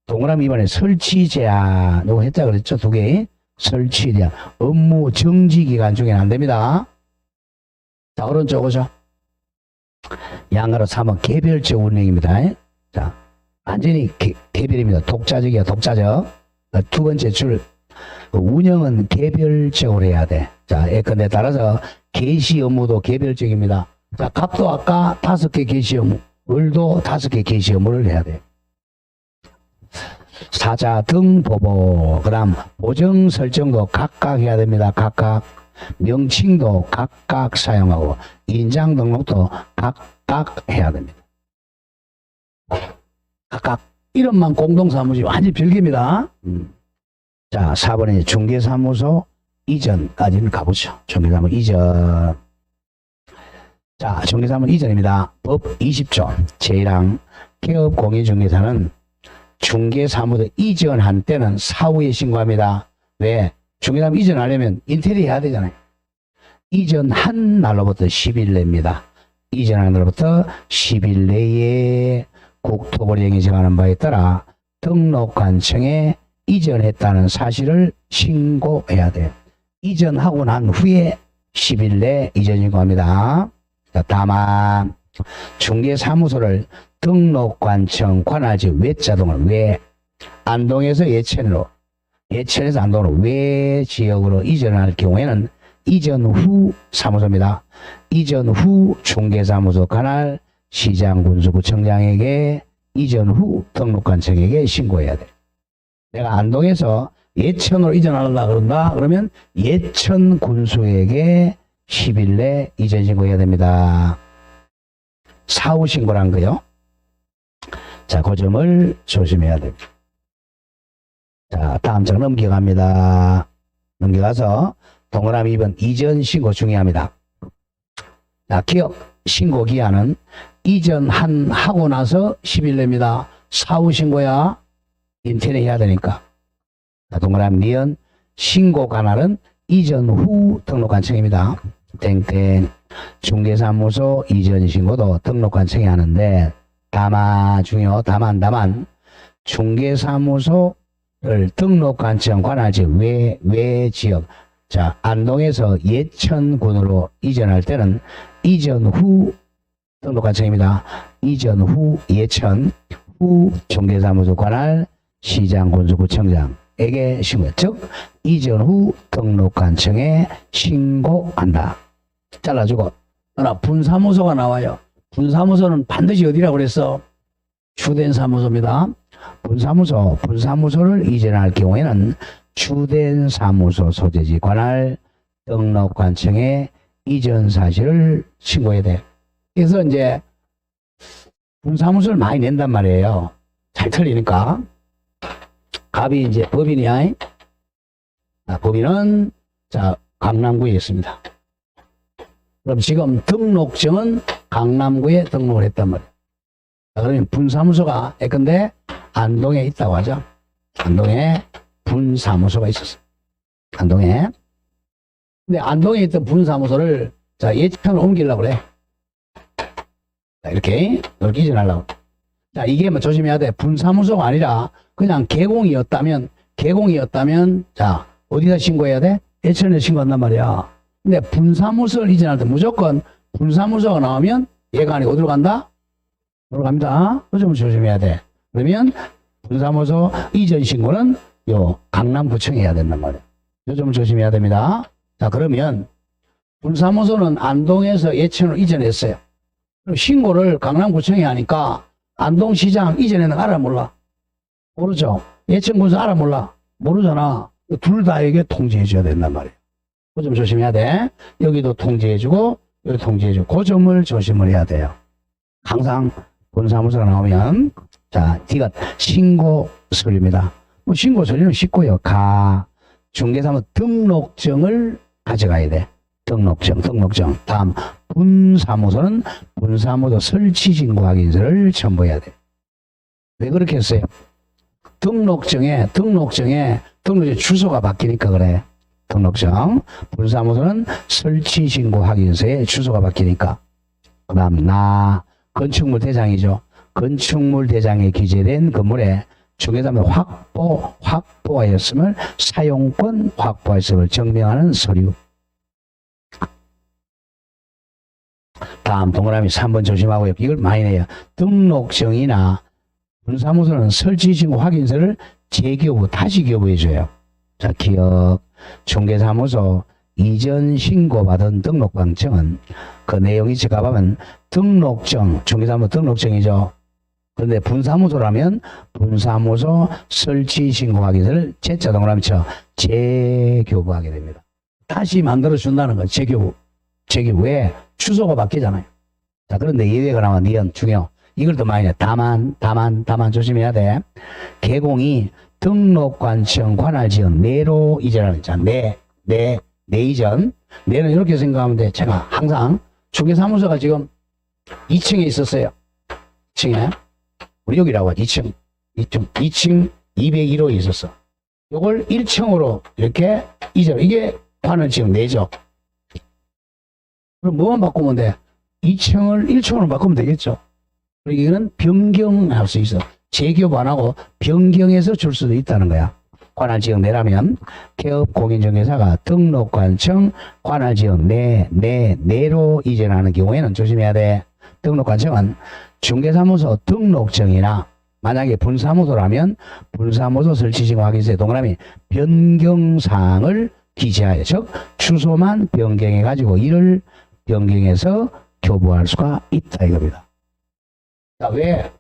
동그라미 이번에 설치 제한, 요거 했자 그랬죠? 두 개. 설치 제한. 업무 정지 기간 중에는 안 됩니다. 자, 오른쪽 오죠. 양가로 3번 개별적 운행입니다. 자, 완전히 개별입니다. 독자적이야, 독자적. 두 번째 줄. 운영은 개별적으로 해야 돼. 자, 예컨대 따라서 개시 업무도 개별적입니다. 자, 값도 아까 5개 개시 업무, 을도 5개 개시 업무를 해야 돼. 사자 등 보보, 그 다음 보정 설정도 각각 해야 됩니다. 각각. 명칭도 각각 사용하고, 인장 등록도 각각 해야 됩니다. 각각. 이름만 공동사무소 완전 별개입니다. 자, 4번에 중개사무소 이전까지는 가보죠. 중개사무소 이전. 자, 중개사무소 이전입니다. 법 20조 제1항 개업공인중개사는 중개사무소 이전한 때는 사후에 신고합니다. 왜? 중개사무소 이전하려면 인테리어 해야 되잖아요. 이전한 날로부터 10일 내입니다. 이전한 날로부터 10일 내에 국토부령이 정하는 바에 따라 등록관청에 이전했다는 사실을 신고해야 돼요. 이전하고 난 후에 10일 내 이전 신고합니다. 자, 다만 중개사무소를 등록관청 관할지 외자동을 외 안동에서 예천으로, 예천에서 안동으로 외 지역으로 이전할 경우에는 이전 후 사무소입니다. 이전 후 중개사무소 관할 시장군수구청장에게 이전 후 등록관청에게 신고해야 돼. 내가 안동에서 예천으로 이전하려고 그런다. 그러면 예천 군수에게 10일 내 이전 신고해야 됩니다. 사후 신고란 거요. 자, 그 점을 조심해야 됩니다. 자, 다음 장 넘겨갑니다. 넘겨가서 동그라미 2번 이전 신고 중요합니다. 자, 기업 신고 기한은 이전한 하고 나서 10일 내입니다. 사후 신고야 인터넷 해야 되니까. 자, 동그라미 니은 신고 관할은 이전 후 등록관청입니다. 땡땡. 중개사무소 이전 신고도 등록관청이 하는데 다만 중요 다만 중개사무소를 등록관청 관할지 외 지역. 자, 안동에서 예천군으로 이전할 때는 이전 후 등록관청입니다. 이전 후 예천, 후 중개사무소 관할 시장군수구청장에게 신고, 즉 이전 후 등록관청에 신고한다. 잘라주고, 그러나 분사무소가 나와요. 분사무소는 반드시 어디라고 그랬어? 주된 사무소입니다. 분사무소를 이전할 경우에는 주된 사무소 소재지 관할 등록관청에 이전 사실을 신고해야 돼. 그래서 이제 분사무소를 많이 낸단 말이에요. 잘 틀리니까. 갑이 이제 법인이야. 법인은 자, 강남구에 있습니다. 그럼 지금 등록증은 강남구에 등록을 했단 말이에요. 자, 그러면 분사무소가 예컨대 안동에 있다고 하죠. 안동에 분사무소가 있었어요. 안동에. 근데 안동에 있던 분사무소를 자, 예천으로 옮기려고 그래. 자, 이렇게 이전하려고. 자, 이게 뭐 조심해야 돼. 분사무소가 아니라 그냥 개공이었다면 자, 어디다 신고해야 돼? 예천에 신고한단 말이야. 근데 분사무소를 이전할 때 무조건 분사무소가 나오면 얘가 아니고 어디로 간다? 어디로 갑니다. 그 점을 조심해야 돼. 그러면 분사무소 이전 신고는 요 강남구청에 해야 된단 말이에요. 이 점을 조심해야 됩니다. 자, 그러면 분사무소는 안동에서 예천으로 이전했어요. 그럼 신고를 강남구청에 하니까 안동시장 이전에는 알아 몰라? 모르죠. 예천군수 알아 몰라? 모르잖아. 둘 다에게 통지해줘야 된단 말이에요. 그 점 조심해야 돼. 여기도 통지해주고 여기 통지해주고 그 점을 조심을 해야 돼요. 항상 분사무소가 나오면 자, D가 신고 서류입니다. 뭐 신고 서류는 쉽고요. 중개사무소 등록증을 가져가야 돼. 등록증. 다음 분사무소는 분사무소 설치 신고 확인서를 첨부해야 돼. 왜 그렇게 했어요? 등록증에 주소가 바뀌니까 그래. 등록증. 분사무소는 설치 신고 확인서에 주소가 바뀌니까. 그 다음 건축물 대장이죠. 건축물 대장에 기재된 건물에 중개사무 확보하였음을 사용권 확보하였음을 증명하는 서류. 다음 동그라미 3번 조심하고요. 이걸 많이 내요. 등록증이나 분사무소는 설치신고 확인서를 재교부, 다시 교부해줘요. 자, 기업, 중개사무소, 이전 신고받은 등록관청은 그 내용이 제가 보면 등록증, 중개사무소 등록증이죠. 그런데 분사무소라면 분사무소 설치신고 확인서를 제자 동그라미 쳐 재교부하게 됩니다. 다시 만들어준다는 거, 재교부. 재교부. 왜? 주소가 바뀌잖아요. 자, 그런데 예외가 나와, 니은, 중요. 이걸 더 많이 해. 다만 조심해야 돼. 개공이 등록관청 관할지역 내로 이전하는 자, 내 이전. 내는 이렇게 생각하면 돼. 제가 항상 중개사무소가 지금 2층에 있었어요. 2층에. 우리 여기라고 하죠. 2층 201호에 있었어. 요걸 1층으로 이렇게 이전. 이게 관할지역 내죠. 그럼 뭐만 바꾸면 돼? 2층을 1층으로 바꾸면 되겠죠. 그리고 이거는 변경할 수 있어. 재교부 안 하고 변경해서 줄 수도 있다는 거야. 관할지역 내라면 개업 공인중개사가 등록관청 관할지역 내로 이전하는 경우에는 조심해야 돼. 등록관청은 중개사무소 등록증이나 만약에 분사무소라면 분사무소 설치신고 확인서에 동그라미 변경사항을 기재하여, 즉 주소만 변경해 가지고 이를 변경해서 교부할 수가 있다 이겁니다. 자, 왜?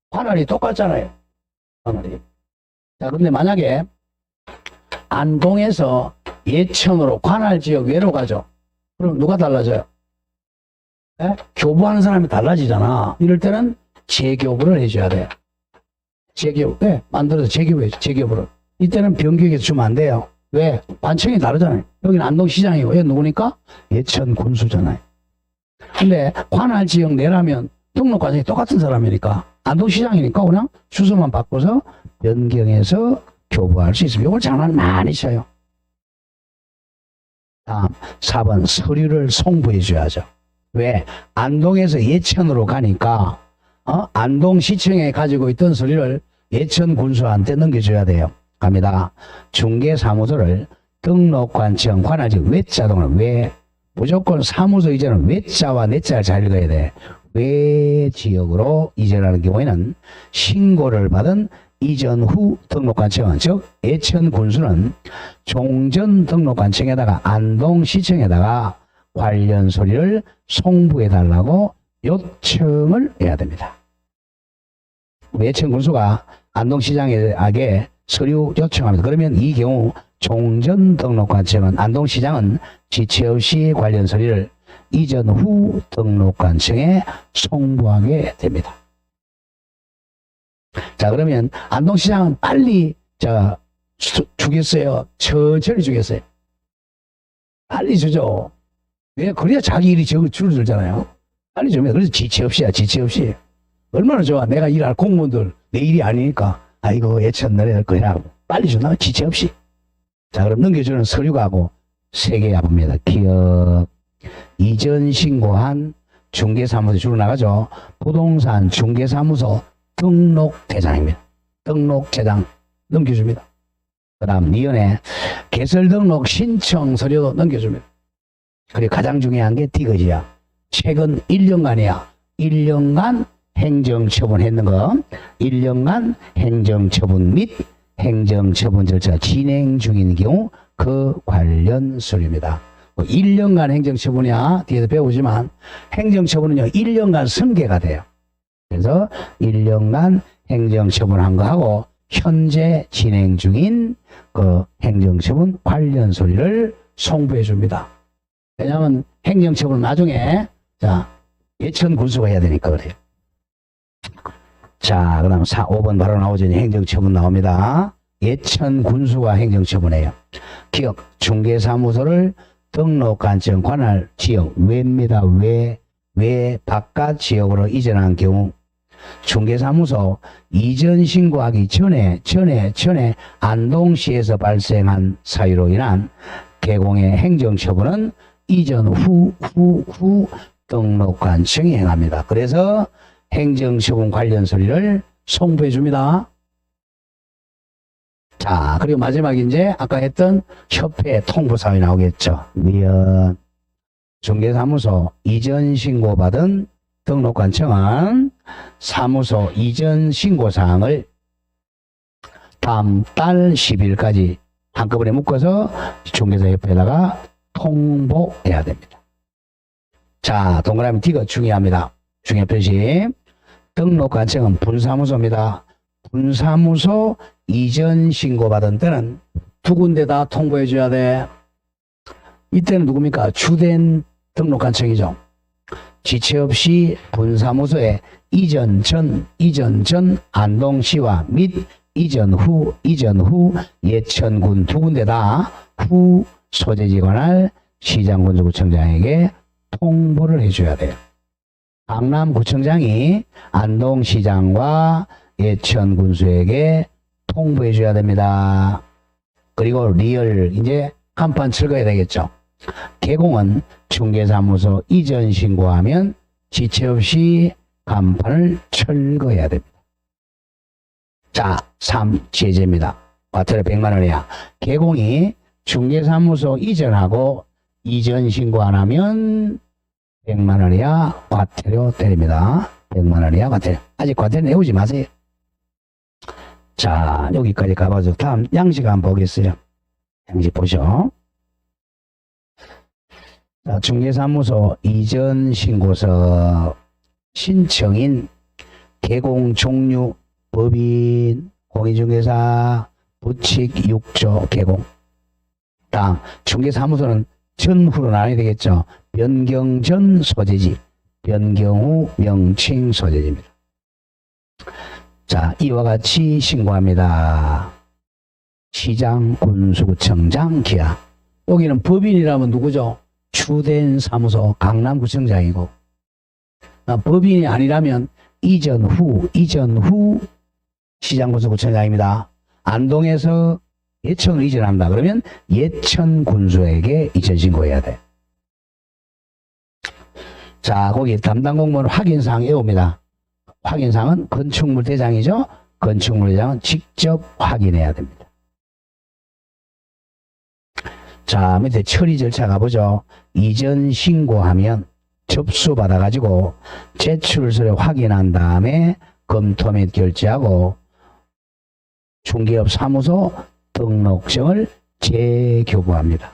관할이 똑같잖아요. 관할이. 자, 근데 만약에 안동에서 예천으로 관할지역 외로 가죠. 그럼 누가 달라져요? 네? 교부하는 사람이 달라지잖아. 이럴 때는 재교부를 해줘야 돼요. 재교부. 네, 만들어서 재교부해줘. 재교부를. 이때는 변경해서 주면 안 돼요. 왜? 관청이 다르잖아요. 여기는 안동시장이고, 얘 누구니까? 예천 군수잖아요. 근데 관할지역 내라면 등록관청이 똑같은 사람이니까 안동시장이니까 그냥 주소만 바꿔서 변경해서 교부할 수 있습니다. 이걸 장난 많이 쳐요. 다음 4번 서류를 송부해 줘야죠. 왜? 안동에서 예천으로 가니까 안동시청에 가지고 있던 서류를 예천 군수한테 넘겨줘야 돼요. 갑니다. 중개사무소를 등록관청 관할지역 외자 동그라미 왜? 무조건 사무소 이전은 외자와 내자를 잘 읽어야 돼. 외 지역으로 이전하는 경우에는 신고를 받은 이전 후 등록관청은, 즉 예천 군수는 종전 등록관청에다가 안동시청에다가 관련 서류를 송부해 달라고 요청을 해야 됩니다. 예천 군수가 안동시장에게 서류 요청합니다. 그러면 이 경우 종전 등록관청은, 안동시장은 지체 없이 관련 서류를 이전 후 등록관청에 송부하게 됩니다. 자, 그러면 안동시장은 빨리 주겠어요? 천천히 주겠어요? 빨리 주죠. 왜? 그래야 자기 일이 줄어들잖아요. 빨리 주면. 그래서 지체 없이야, 지체 없이. 얼마나 좋아. 내가 일할 공무원들 내 일이 아니니까 아이고 예천 너네들 거야. 빨리 준다. 지체 없이. 자, 그럼 넘겨주는 서류가하고 3개 봅니다. 기업 이전 신고한 중개사무소 주로 나가죠. 부동산 중개사무소 등록대장입니다. 등록대장 넘겨줍니다. 그 다음 니은에 개설 등록 신청 서류도 넘겨줍니다. 그리고 가장 중요한 게 디귿이야. 최근 1년간이야. 1년간 행정처분했는 거, 1년간 행정처분 및 행정처분 절차가 진행 중인 경우 그 관련 서류입니다. 1년간 행정처분이야. 뒤에서 배우지만 행정처분은요 1년간 승계가 돼요. 그래서 1년간 행정처분한 거 하고 현재 진행 중인 그 행정처분 관련 서류를 송부해 줍니다. 왜냐하면 행정처분 나중에 예천 군수가 해야 되니까 그래요. 자, 그 다음 5번 바로 나오죠. 행정처분 나옵니다. 예천 군수가 행정처분해요. 기업 중개사무소를 등록관청 관할 지역 외입니다. 외 바깥 지역으로 이전한 경우 중개사무소 이전 신고하기 전에 안동시에서 발생한 사유로 인한 개공의 행정처분은 이전 후 등록관청이 행합니다. 그래서 행정처분 관련 서류를 송부해 줍니다. 자, 그리고 마지막 이제 아까 했던 협회 통보사항이 나오겠죠. 미연 중개사무소 이전 신고받은 등록관 청한 사무소 이전 신고사항을 다음 달 10일까지 한꺼번에 묶어서 중개사협회에다가 통보해야 됩니다. 자, 동그라미 D가 중요합니다. 중요 표시. 등록관 청은 분사무소입니다. 분사무소 이전 신고받은 때는 두 군데 다 통보해 줘야 돼. 이때는 누굽니까? 주된 등록관청이죠. 지체 없이 분사무소에 이전 전 안동시와 및 이전 후 예천군 두 군데 다 후 소재지 관할 시장군수구청장에게 통보를 해줘야 돼요. 강남구청장이 안동시장과 예천군수에게 통보해줘야 됩니다. 그리고 리얼 이제 간판 철거해야 되겠죠. 개공은 중개사무소 이전 신고하면 지체 없이 간판을 철거해야 됩니다. 자, 3 제재입니다. 과태료 100만 원이야. 개공이 중개사무소 이전하고 이전 신고 안 하면 100만 원이야 과태료 때립니다. 100만 원이야 과태료. 아직 과태료 내오지 마세요. 자, 여기까지 가봐서 다음 양식 한번 보겠어요. 양식 보죠. 자, 중개사무소 이전 신고서 신청인 개공 종류 법인 공인중개사 부칙 6조 개공. 다음 중개사무소는 전후로 나눠야 되겠죠. 변경 전 소재지, 변경 후 명칭 소재지입니다. 자, 이와 같이 신고합니다. 시장, 군수구청장, 기하. 여기는 법인이라면 누구죠? 주된 사무소 강남구청장이고, 법인이 아니라면 이전 후 시장군수구청장입니다. 안동에서 예천을 이전한다 그러면 예천군수에게 이전 신고해야 돼. 자, 거기 담당 공무원 확인사항 외웁니다. 확인사항은 건축물 대장이죠. 건축물 대장은 직접 확인해야 됩니다. 자, 밑에 처리 절차 가보죠. 이전 신고하면 접수받아가지고 제출서를 확인한 다음에 검토 및 결제하고 중개업 사무소 등록증을 재교부합니다.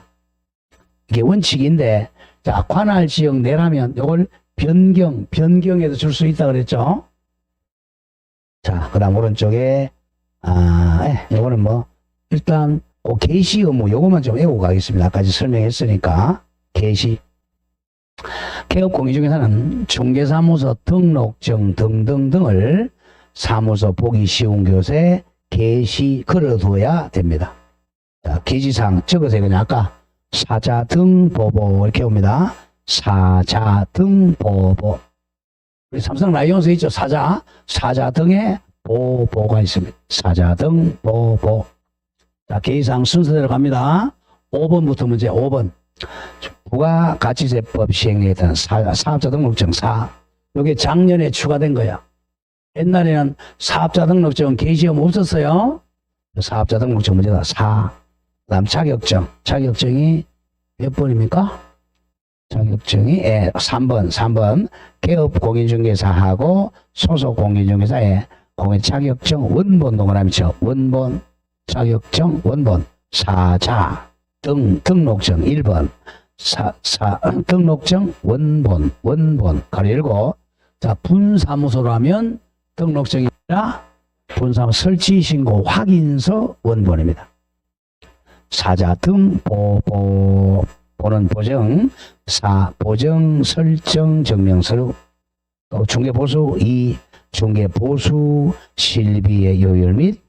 이게 원칙인데, 자, 관할 지역 내라면 이걸 변경해서 줄 수 있다 그랬죠. 자, 그 다음 오른쪽에, 요거는 뭐, 일단, 개시 의무, 요거만 좀 외우고 가겠습니다. 아까 설명했으니까. 개시. 개업공인중개사는 중개사무소 등록증 등등등을 사무소 보기 쉬운 곳에 개시 걸어둬야 됩니다. 자, 기지사항 적으세요. 그냥 아까 사자등보보 이렇게 옵니다. 사자등보보. 우리 삼성 라이온스 있죠? 사자등에 보보가 있습니다. 사자등보보. 자, 개시사항 순서대로 갑니다. 5번부터 문제 5번. 부가가치세법 시행에 대한 사업자 등록증 4. 이게 작년에 추가된 거야. 옛날에는 사업자 등록증 개시험 없었어요. 사업자 등록증 문제다. 4. 그다음 자격증. 자격증이 몇 번입니까? 자격증이 3번. 개업 공인중개사하고 소속 공인중개사의 공인 자격증 원본 동그라미 쳐. 원본 자격증 원본. 사자 등록증 1번. 등록증 원본 가로 열고. 자, 분사무소라면 등록증이 아니라 분사무소 설치신고 확인서 원본입니다. 사자 등 보는 보정, 보정 설정 증명서류. 또 중개보수 2. 중개보수 실비의 요율 및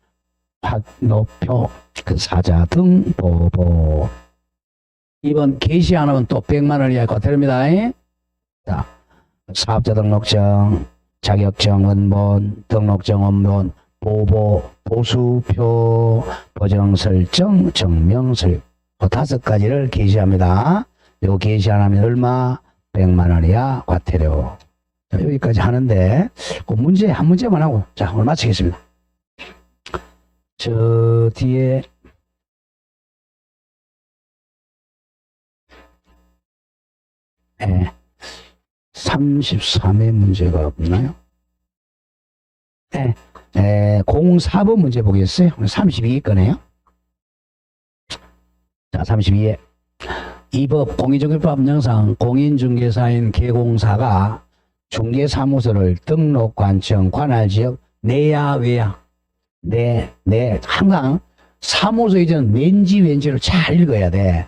확노표 사자 등 보보. 2번 개시 안 하면 또 100만 원이 과태료입니다. 자, 사업자 등록증, 자격증 원본, 등록증 원본, 보보, 보수표, 보정 설정, 증명서류. 5가지를 게시합니다. 이거 게시 안 하면 얼마? 100만 원이야 과태료. 자, 여기까지 하는데, 그 문제, 한 문제만 하고, 자, 오늘 마치겠습니다. 저 뒤에, 네, 33회 문제가 없나요? 네, 04번 문제 보겠어요? 32개 거네요. 자, 32회. 이 법 공인중개법령상 공인중개사인 개공사가 중개사무소를 등록관청 관할지역 내야 외야 항상 사무소 이전 왠지를 잘 읽어야 돼.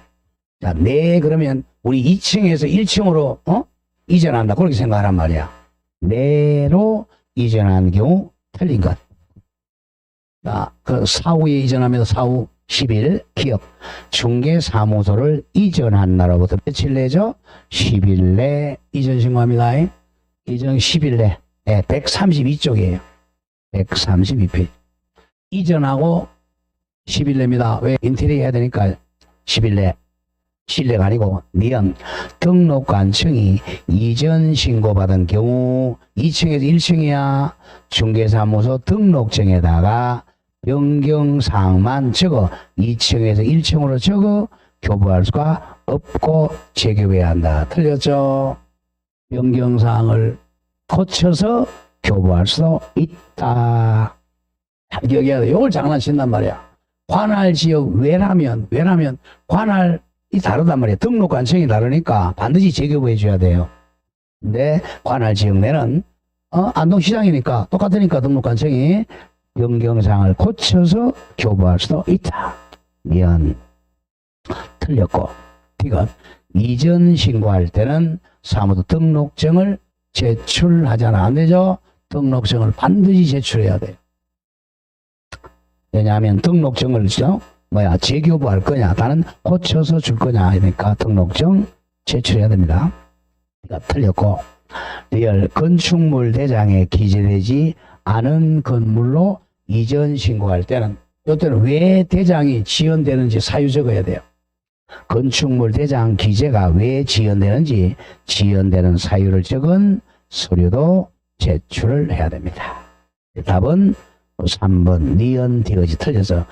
자, 그러면 우리 2층에서 1층으로 이전한다 그렇게 생각하란 말이야. 내로 이전하는 경우 틀린 것. 자, 그 사후에 이전하면 사후 10일 기억. 중개사무소를 이전한 날로부터 며칠 내죠? 10일 내 이전 신고합니다. 이전 10일 내. 네, 132쪽이에요. 132페이지. 이전하고 10일 내입니다. 왜? 인테리어 해야 되니까 10일 내. 실례가 아니고 니은 등록관청이 이전 신고받은 경우 2층에서 1층이야. 중개사무소 등록증에다가 변경사항만 적어 2층에서 1층으로 적어 교부할 수가 없고 재교부해야 한다. 틀렸죠? 변경사항을 고쳐서 교부할 수도 있다. 기억해야 돼. 이걸 장난친단 말이야. 관할지역 외라면 관할이 다르단 말이야. 등록관청이 다르니까 반드시 재교부해 줘야 돼요. 근데 관할지역 내는 안동시장이니까 똑같으니까 등록관청이 변경사항을 고쳐서 교부할 수도 있다. 미안. 틀렸고. 이건 이전 신고할 때는 사무소 등록증을 제출하잖아. 안 되죠? 등록증을 반드시 제출해야 돼요. 왜냐하면 등록증을 재교부할 거냐, 나는 고쳐서 줄 거냐 하니까 등록증 제출해야 됩니다. 그러니까 틀렸고. 리얼 건축물 대장에 기재되지 않은 건물로 이전 신고할 때는 이때는 왜 대장이 지연되는지 사유 적어야 돼요. 건축물 대장 기재가 왜 지연되는지 지연되는 사유를 적은 서류도 제출을 해야 됩니다. 답은 3번 니은 디귿이 틀려서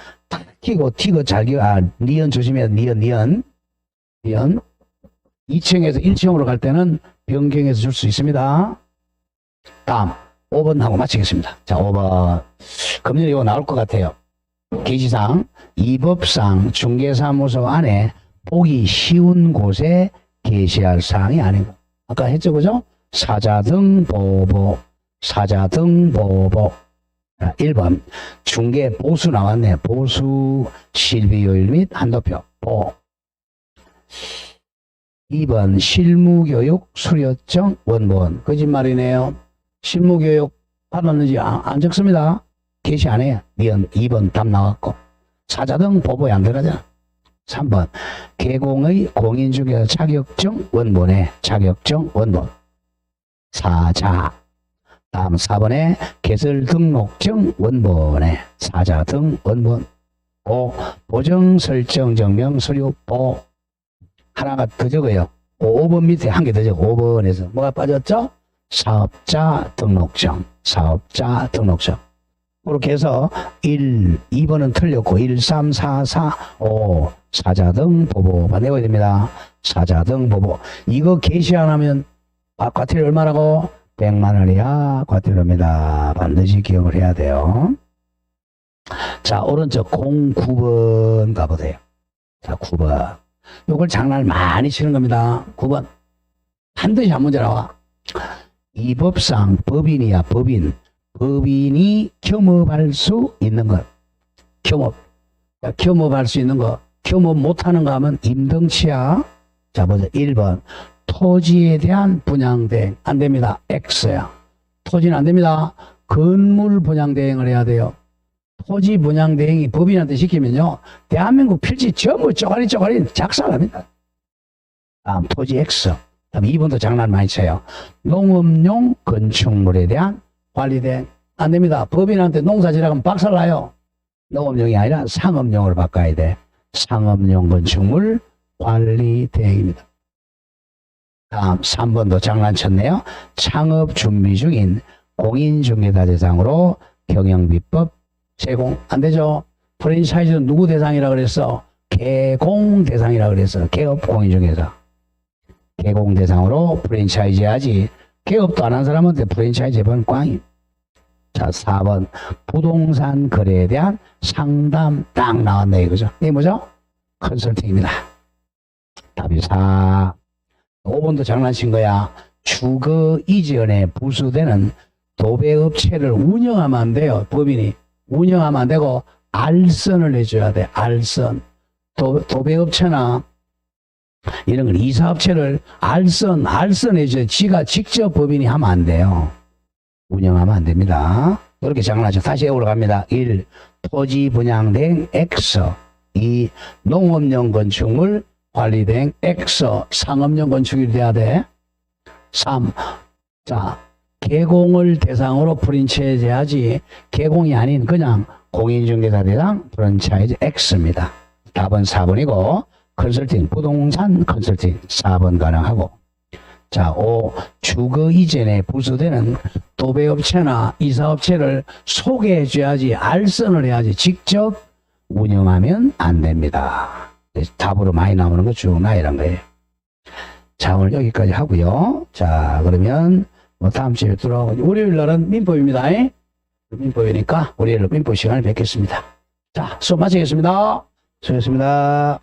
키고 티귿 잘 기억. 니은 조심해야 돼. 니은 2층에서 1층으로 갈 때는 변경해서 줄 수 있습니다. 다음 5번 하고 마치겠습니다. 자, 5번. 금년에 이거 나올 것 같아요. 게시상, 이 법상 중개사무소 안에 보기 쉬운 곳에 게시할 사항이 아니고. 아까 했죠, 그죠? 사자등 보보. 자, 1번. 중개 보수 나왔네. 보수 실비요일 및 한도표. 2번. 실무교육 수료증 원본. 거짓말이네요. 실무교육 받았는지 안 적습니다. 게시 안 해요. 2번 답 나왔고. 사자등 보보에 안 들어가잖아. 3번. 개공의 공인중개사 자격증 원본에 자격증 원본. 사자. 다음 4번에 개설 등록증 원본에 사자등 원본. 5. 보정 설정 증명 서류 보. 하나가 더 적어요. 5번 밑에 한 개 더 적어. 5번에서 뭐가 빠졌죠? 사업자 등록증. 그렇게 해서 2번은 틀렸고 1, 3, 4, 4, 5 사자등 보보가 내어야 됩니다. 사자등 보보. 이거 게시 안 하면 과태료 얼마라고? 100만 원이야 과태료입니다. 반드시 기억을 해야 돼요. 자, 오른쪽 09번 가보세요. 자, 9번. 요걸 장난을 많이 치는 겁니다. 9번. 반드시 한 문제 나와. 이 법상 법인이야, 법인. 법인이 겸업할 수 있는 것. 겸업할 수 있는 거. 겸업 못하는 거 하면 임등치야. 자, 보자. 1번. 토지에 대한 분양대행. 안 됩니다. X야. 토지는 안 됩니다. 건물 분양대행을 해야 돼요. 토지 분양대행이 법인한테 시키면요. 대한민국 필지 전부 쪼가리 작살납니다. 다음 토지 X. 다음 2번도 장난 많이 쳐요. 농업용 건축물에 대한 관리대행. 안 됩니다. 법인한테 농사 지라면 박살나요. 농업용이 아니라 상업용으로 바꿔야 돼. 상업용 건축물 관리대행입니다. 다음 3번도 장난쳤네요. 창업 준비 중인 공인중개사 대상으로 경영비법 제공 안 되죠. 프랜차이즈는 누구 대상이라 그랬어? 개공 대상이라 그랬어. 개업 공인중개사. 개공 대상으로 프랜차이즈 해야지. 개업도 안 한 사람한테 프랜차이즈 해보면 꽝임. 자, 4번 부동산 거래에 대한 상담 딱 나왔네 이거죠. 이게 뭐죠? 컨설팅입니다. 답이 4. 5번도 장난친 거야. 주거 이전에 부수되는 도배업체를 운영하면 안 돼요. 법인이 운영하면 안 되고 알선을 해줘야 돼. 알선. 도배업체나 이런 걸 이사업체를 알선 해줘야 지가 직접 법인이 하면 안 돼요. 운영하면 안 됩니다. 이렇게 장난쳐. 다시 외우러 갑니다. 1. 토지 분양된 X. 2. 농업용 건축물 관리된 X. 상업용 건축이 돼야 돼. 3. 자, 개공을 대상으로 프랜차이즈 해야지. 개공이 아닌 그냥 공인중개사 대상 프랜차이즈 X입니다. 답은 4번이고 컨설팅, 부동산 컨설팅 4번 가능하고. 자, 5. 주거 이전에 부수되는 도배업체나 이사업체를 소개해 줘야지. 알선을 해야지. 직접 운영하면 안 됩니다. 답으로 많이 나오는 거 쭉 나이란 거예요. 자, 오늘 여기까지 하고요. 자, 그러면 뭐 다음 주에 돌아오고 월요일 날은 민법입니다. 민법이니까 월요일 민법 시간을 뵙겠습니다. 자, 수업 마치겠습니다. 수고하셨습니다.